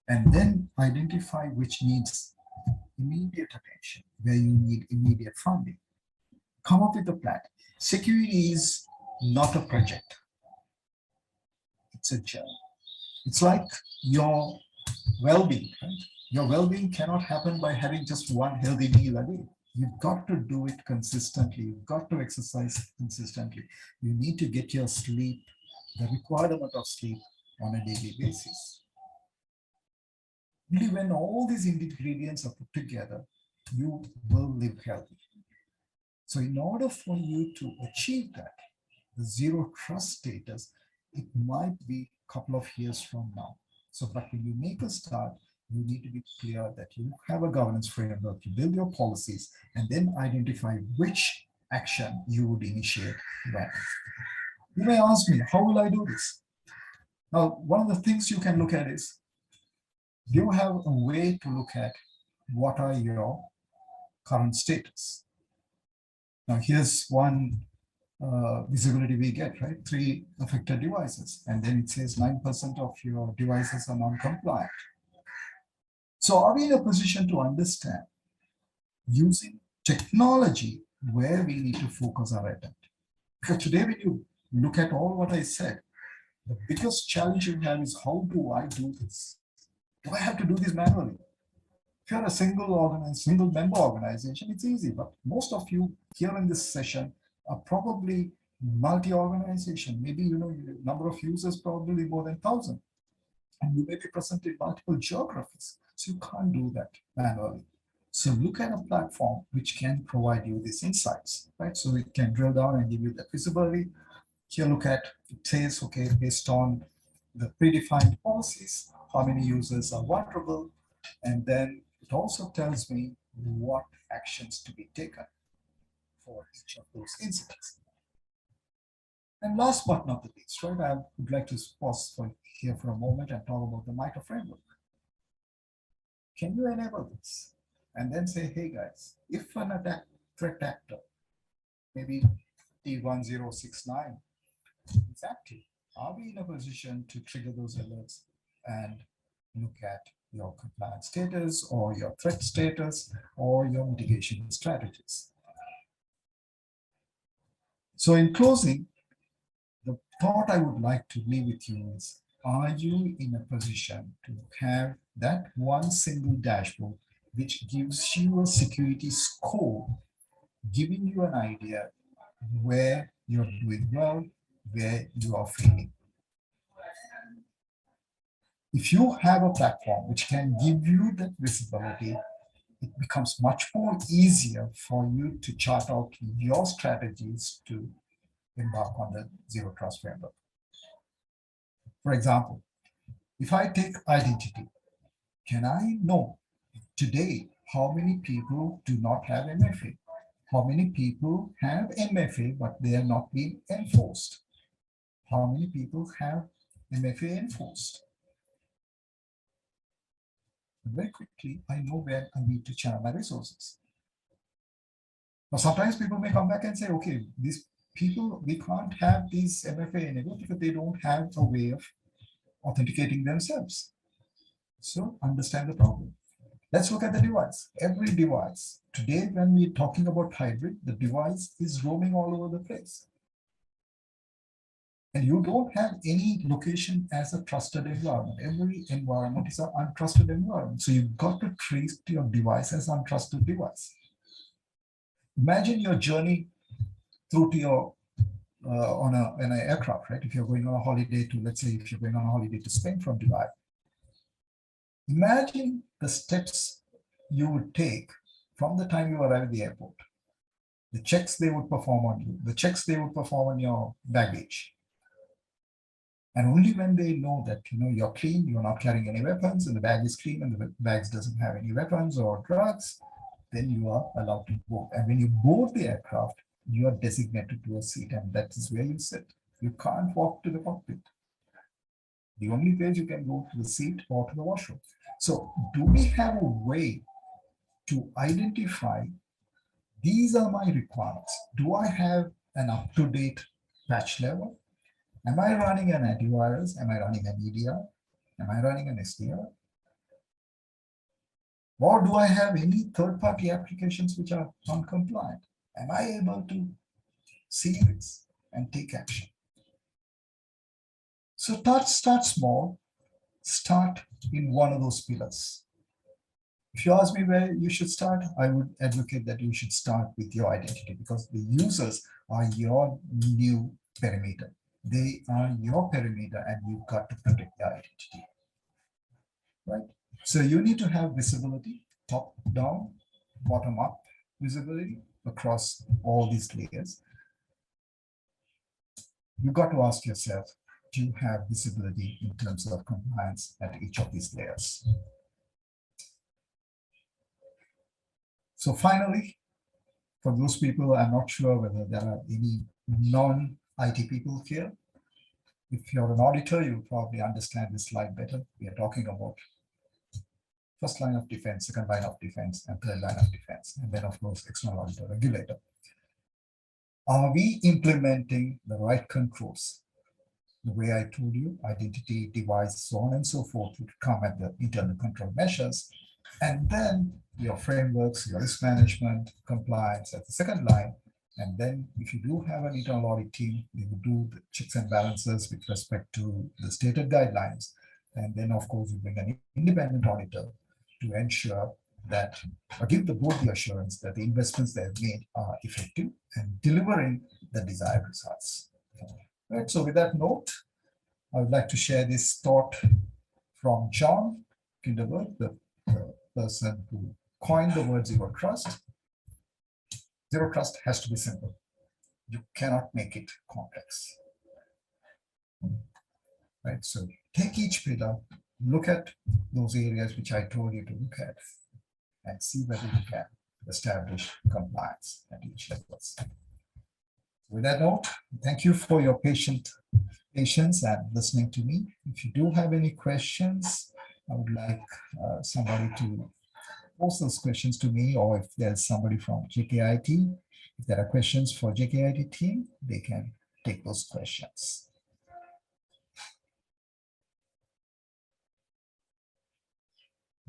And then identify which needs immediate attention, where you need immediate funding. Come up with a plan. Security is not a project. It's a journey. It's like your well-being, right? Your well-being cannot happen by having just one healthy meal a day. You've got to do it consistently. You've got to exercise consistently. You need to get your sleep, the required amount of sleep on a daily basis. Only when all these ingredients are put together, you will live healthy. So in order for you to achieve that, the zero trust status, it might be a couple of years from now. So, but when you make a start, you need to be clear that you have a governance framework, you build your policies, and then identify which action you would initiate when. You may ask me, how will I do this? Now, one of the things you can look at is, you have a way to look at what are your current status. Now, here's one visibility we get, right? 3 affected devices. And then it says 9% of your devices are non-compliant. So are we in a position to understand using technology where we need to focus our attention? Because today when you look at all what I said, the biggest challenge you have is, how do I do this? Do I have to do this manually? If you're a single member organization, it's easy, but most of you here in this session are probably multi-organization. Maybe, the number of users probably more than 1,000. And you may be present in multiple geographies. So you can't do that manually. So look at a platform which can provide you these insights, right? So it can drill down and give you the visibility. Here look at, it says, okay, based on the predefined policies, how many users are vulnerable, and then it also tells me what actions to be taken for each of those incidents. And last but not the least, right, I would like to pause here for a moment and talk about the MITRE framework. Can you enable this? And then say, hey guys, if an threat actor, maybe T1069 is active, are we in a position to trigger those alerts and look at your compliance status or your threat status or your mitigation strategies? So in closing, the thought I would like to leave with you is, are you in a position to have that one single dashboard which gives you a security score, giving you an idea where you're doing well, where you are failing? If you have a platform which can give you that visibility, it becomes much more easier for you to chart out your strategies to embark on the zero trust framework. For example, if I take identity, can I know today how many people do not have MFA? How many people have MFA but they are not being enforced? How many people have MFA enforced? Very quickly, I know where I need to channel my resources. Now, sometimes people may come back and say, okay, these people, we can't have these MFA enabled because they don't have a way of authenticating themselves. So understand the problem. Let's look at the device. Every device. Today, when we're talking about hybrid, the device is roaming all over the place. And you don't have any location as a trusted environment. Every environment is an untrusted environment. So you've got to treat your device as an untrusted device. Imagine your journey through to your on an aircraft, right? If you're going on a holiday to, let's say, if you're going on a holiday to Spain from Dubai, imagine the steps you would take from the time you arrive at the airport, the checks they would perform on you, the checks they would perform on your baggage. And only when they know that you're clean, you're not carrying any weapons, and the bag is clean, and the bags doesn't have any weapons or drugs, then you are allowed to board. And when you board the aircraft, you are designated to a seat, and that is where you sit. You can't walk to the cockpit. The only place you can go to the seat or to the washroom. So, do we have a way to identify these are my requirements? Do I have an up-to-date patch level? Am I running an antivirus? Am I running an EDR? Am I running an SDR? Or do I have any third-party applications which are non-compliant? Am I able to see this and take action? So start small, start in one of those pillars. If you ask me where you should start, I would advocate that you should start with your identity, because the users are your new perimeter. They are your perimeter, and you've got to protect their identity, right? So you need to have visibility, top down, bottom up visibility across all these layers. You've got to ask yourself, do you have visibility in terms of compliance at each of these layers? So finally, for those people, I'm not sure whether there are any non-IT people here. If you're an auditor, you probably understand this slide better. We are talking about first line of defense, second line of defense, and third line of defense, and then, of course, external auditor, regulator. Are we implementing the right controls? The way I told you, identity, device, so on and so forth, would come at the internal control measures. And then your frameworks, your risk management, compliance at the second line. And then if you do have an internal audit team, they will do the checks and balances with respect to the stated guidelines. And then, of course, you bring an independent auditor to ensure that, or give the board the assurance that the investments they have made are effective and delivering the desired results. Right. So with that note, I would like to share this thought from John Kinderberg, the person who coined the word zero trust. Zero trust has to be simple. You cannot make it complex. Right. So take each pillar, look at those areas which I told you to look at, and see whether you can establish compliance at each level. With that note, thank you for your patience and listening to me. If you do have any questions, I would like somebody to post those questions to me, or if there's somebody from JKIT, if there are questions for JKIT team, they can take those questions.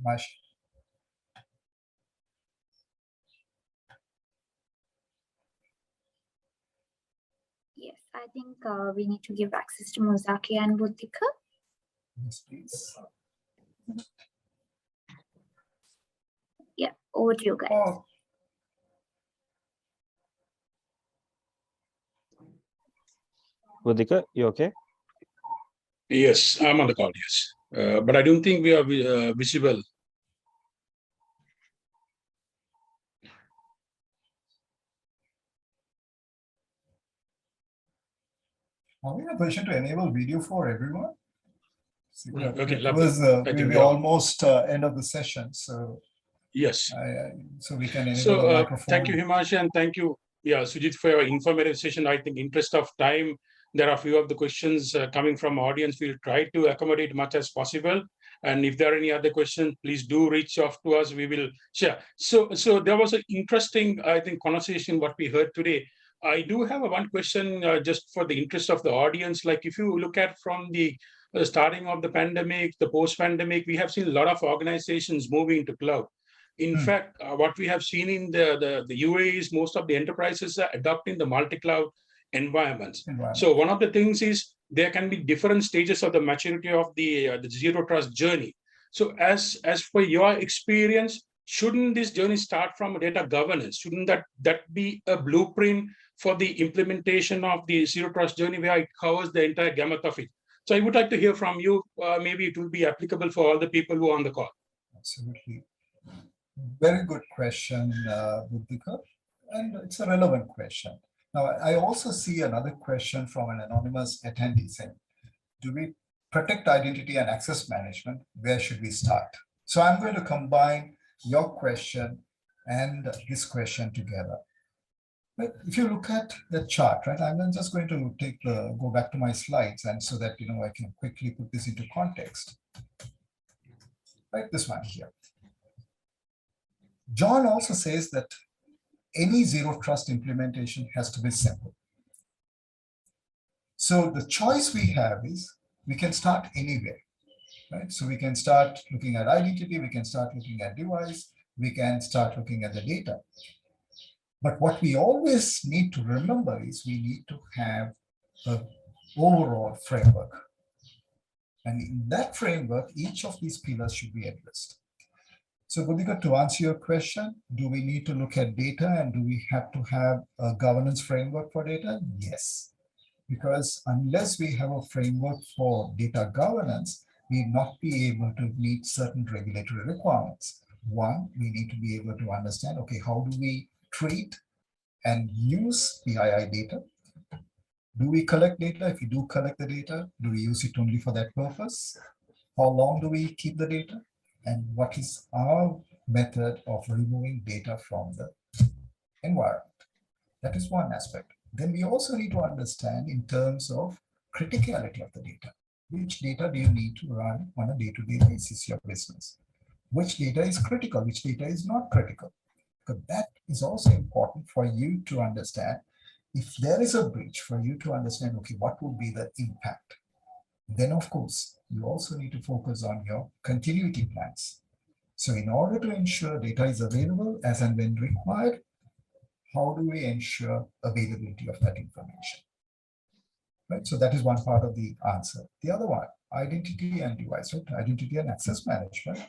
Mash. Yes, I think we need to give access to Mozaki and Buddhika. Yes, please. Yeah, over to you guys. Oh. Buddhika, you okay? Yes, I'm on the call, yes. But I don't think we are visible. Are we in a position to enable video for everyone? Okay, we're almost end of the session, so yes. So we can enable the microphone. Thank you, Himanshu, and thank you, Sujit, for your informative session. I think, interest of time, there are a few of the questions coming from audience. We'll try to accommodate much as possible. And if there are any other questions, please do reach out to us. We will share. So there was an interesting, I think, conversation what we heard today. I do have one question just for the interest of the audience. Like, if you look at from the starting of the pandemic, the post-pandemic, we have seen a lot of organizations moving to cloud. In fact, what we have seen in the UAE is most of the enterprises are adopting the multi-cloud environments. So one of the things is there can be different stages of the maturity of the zero trust journey. So as for your experience, shouldn't this journey start from data governance? Shouldn't that be a blueprint for the implementation of the zero trust journey where it covers the entire gamut of it? So I would like to hear from you. Maybe it will be applicable for all the people who are on the call. Absolutely. Very good question, Buddhika, and it's a relevant question. Now, I also see another question from an anonymous attendee saying, do we protect identity and access management? Where should we start? So I'm going to combine your question and this question together. But if you look at the chart, right, I'm just going to go back to my slides, and so that I can quickly put this into context. Right, this one here. John also says that any zero trust implementation has to be simple. So the choice we have is we can start anywhere, right? So we can start looking at identity, we can start looking at device, we can start looking at the data. But what we always need to remember is we need to have an overall framework. And in that framework, each of these pillars should be addressed. So Buddhika, to answer your question, do we need to look at data and do we have to have a governance framework for data? Yes, because unless we have a framework for data governance, we will not be able to meet certain regulatory requirements. One, we need to be able to understand, okay, how do we treat and use PII data? Do we collect data? If we do collect the data, do we use it only for that purpose? How long do we keep the data? And what is our method of removing data from the environment? That is one aspect. Then we also need to understand in terms of criticality of the data. Which data do you need to run on a day-to-day basis, your business? Which data is critical, which data is not critical? Because that is also important for you to understand. If there is a breach, for you to understand, okay, what would be the impact? Then, of course, you also need to focus on your continuity plans. So in order to ensure data is available as and when required, how do we ensure availability of that information? Right? So that is one part of the answer. The other one, identity and device, right? Identity and access management.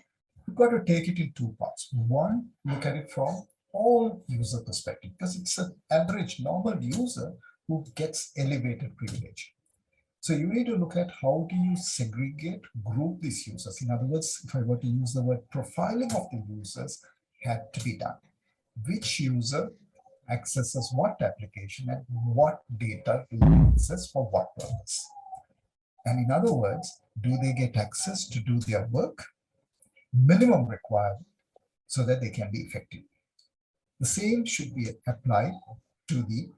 You've got to take it in two parts. One, look at it from all user perspective, because it's an average normal user who gets elevated privilege. So you need to look at how do you segregate, group these users. In other words, if I were to use the word profiling of the users, had to be done. Which user accesses what application and what data do they access for what purpose? And in other words, do they get access to do their work? Minimum requirement so that they can be effective. The same should be applied to the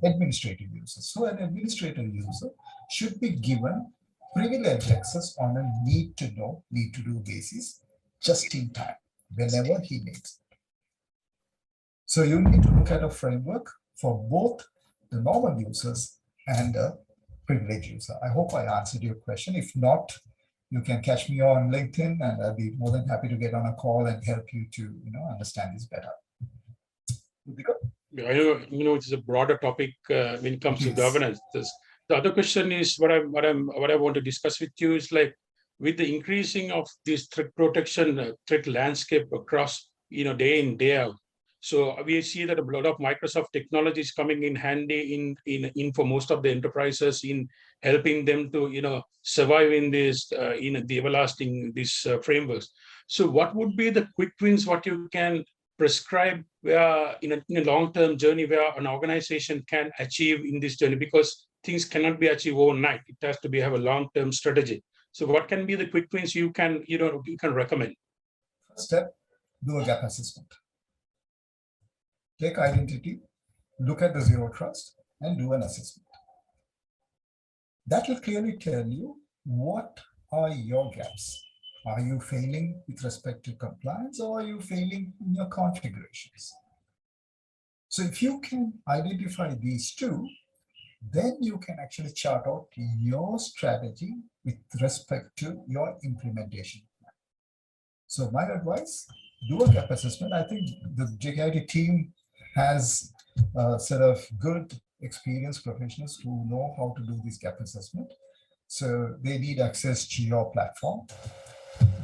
administrative users. So an administrative user should be given privileged access on a need to know, need to do basis, just in time, whenever he needs it. So you need to look at a framework for both the normal users and the privileged user. I hope I answered your question. If not, you can catch me on LinkedIn and I'll be more than happy to get on a call and help you to understand this better. I know it's a broader topic when it comes to governance. The other question is what I want to discuss with you is like with the increasing of this threat protection threat landscape across day in day out. So we see that a lot of Microsoft technology is coming in handy in for most of the enterprises in helping them to survive in this the everlasting frameworks. So what would be the quick wins what you can prescribe where in a long-term journey where an organization can achieve in this journey, because things cannot be achieved overnight. It has to have a long-term strategy. So what can be the quick wins you can recommend? First step, do a gap assessment. Take identity, look at the zero trust, and do an assessment. That will clearly tell you what are your gaps. Are you failing with respect to compliance, or are you failing in your configurations? So if you can identify these two, then you can actually chart out your strategy with respect to your implementation plan. So my advice, do a gap assessment. I think the JKIT team has a set of good experienced professionals who know how to do this gap assessment. So they need access to your platform,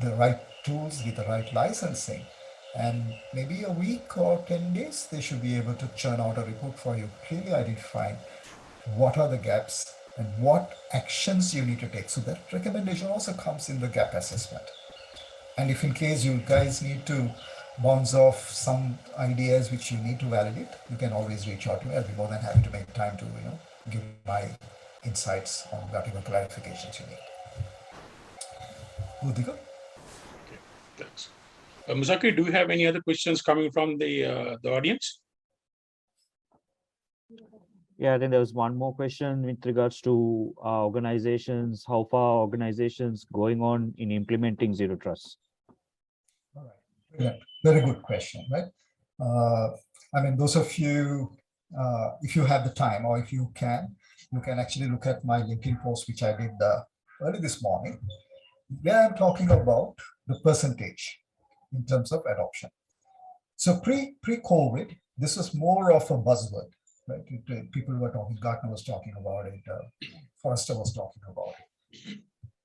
the right tools with the right licensing, And maybe a week or 10 days, they should be able to churn out a report for you, clearly identifying what are the gaps and what actions you need to take. So that recommendation also comes in the gap assessment. And if in case you guys need to bounce off some ideas which you need to validate, you can always reach out to me. I'll be more than happy to make time to, give my insights on whatever clarifications you need. Udika? Okay, thanks. Musaki, do you have any other questions coming from the audience? Yeah, I think there was one more question with regards to organizations. How far are organizations going on in implementing Zero Trust? All right. Yeah, very good question, right? I mean, those of you, if you have the time or if you can actually look at my LinkedIn post, which I did early this morning, where I'm talking about the percentage in terms of adoption. So pre-COVID, this was more of a buzzword, right? People were talking, Gartner was talking about it, Forrester was talking about it.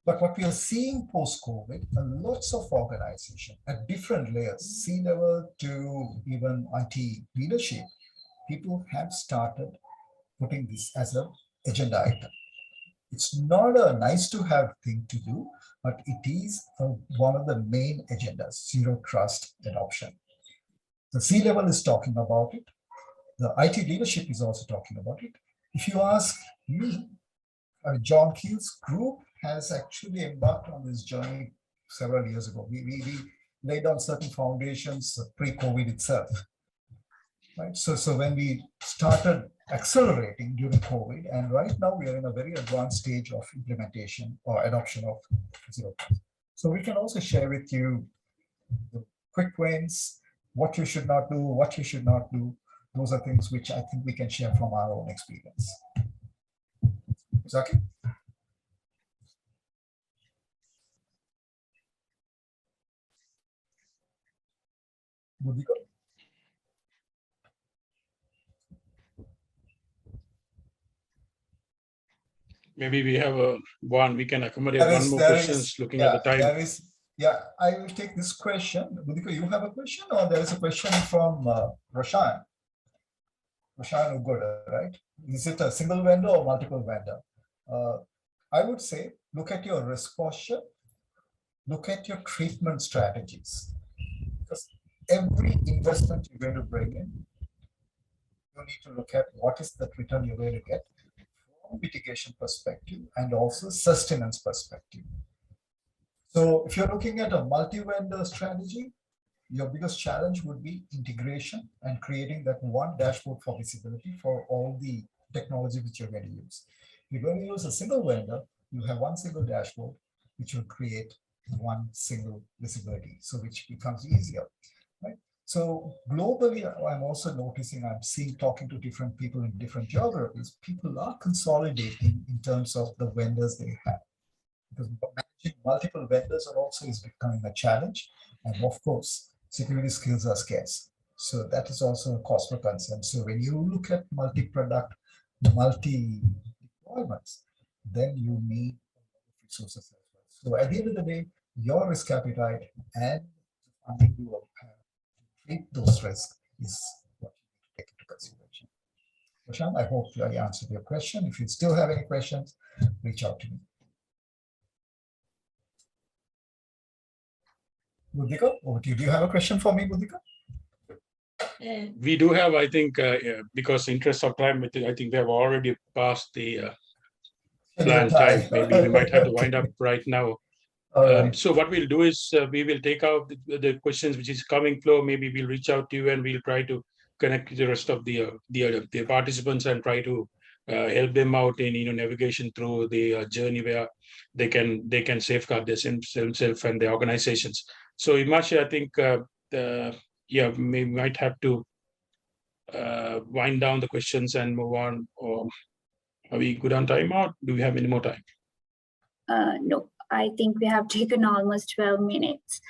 But what we are seeing post-COVID, lots of organizations at different layers, C-level to even IT leadership, people have started putting this as an agenda item. It's not a nice to have thing to do, but it is one of the main agendas, Zero Trust adoption. The C-level is talking about it. The IT leadership is also talking about it. If you ask me, John Keells' group has actually embarked on this journey several years ago. We laid down certain foundations pre-COVID itself. Right. So when we started accelerating during COVID, and right now we are in a very advanced stage of implementation or adoption of Zero Trust. So we can also share with you the quick wins, what you should not do, what you should not do. Those are things which I think we can share from our own experience. Zaki? Mudika? Maybe we have we can accommodate one more questions looking at the time. Yeah, I will take this question. Mudika, you have a question, or there is a question from Roshan? Roshan Ugoda, right? Is it a single vendor or multiple vendor? I would say, look at your risk posture, look at your treatment strategies. Because every investment you're going to bring in, you need to look at what is the return you're going to get from mitigation perspective and also sustenance perspective. So if you're looking at a multi-vendor strategy, your biggest challenge would be integration and creating that one dashboard for visibility for all the technology which you're going to use. If you're going to use a single vendor, you have one single dashboard, which will create one single visibility, so which becomes easier, right? So globally, I'm also noticing, I'm seeing, talking to different people in different geographies, people are consolidating in terms of the vendors they have. Because managing multiple vendors also is becoming a challenge. And of course, security skills are scarce. So that is also a cause for concern. So when you look at multi-product, multi-deployments, then you need resources as well. So at the end of the day, your risk appetite and the funding you will have to treat those risks is what you need to take into consideration. Roshan, I hope I answered your question. If you still have any questions, reach out to me. Mudika, over to you. Do you have a question for me, Mudika? We do have, I think, because interest of time, I think we have already passed the planned time. Maybe we might have to wind up right now. Right. So what we'll do is we will take out the questions which is coming flow. Maybe we'll reach out to you and we'll try to connect with the rest of the participants and try to help them out in navigation through the journey where they can safeguard themselves and their organizations. So Himashi, I think we might have to wind down the questions and move on. Or are we good on time, or do we have any more time? No, I think we have taken almost 12 minutes.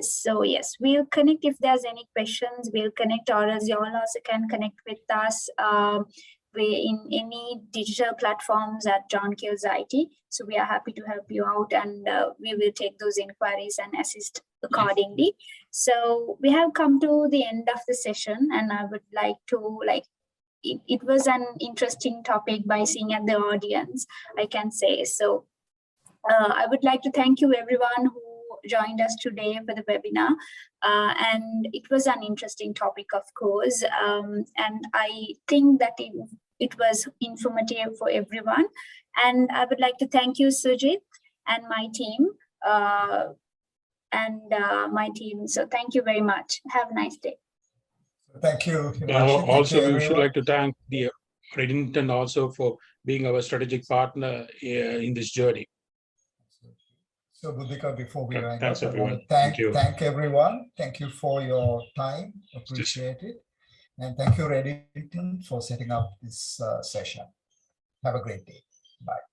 So yes, we'll connect if there's any questions. We'll connect, or as you all also can connect with us in any digital platforms at John Keells IT. So we are happy to help you out, and we will take those inquiries and assist accordingly. So we have come to the end of the session, and I would like to it was an interesting topic by seeing at the audience, I can say. So I would like to thank you everyone who joined us today for the webinar. And it was an interesting topic, of course. And I think that it was informative for everyone. And I would like to thank you, Sujit, and my team. So thank you very much. Have a nice day. Thank you. Himanshu. Also, we should everyone. like to thank the Reddington also for being our strategic partner in this journey. So, Buddhika, before we wind Thanks, up, I want everyone. to thank everyone. Thank you for your time. Appreciate it. And thank you, Reddington, for setting up this session. Have a great day. Bye.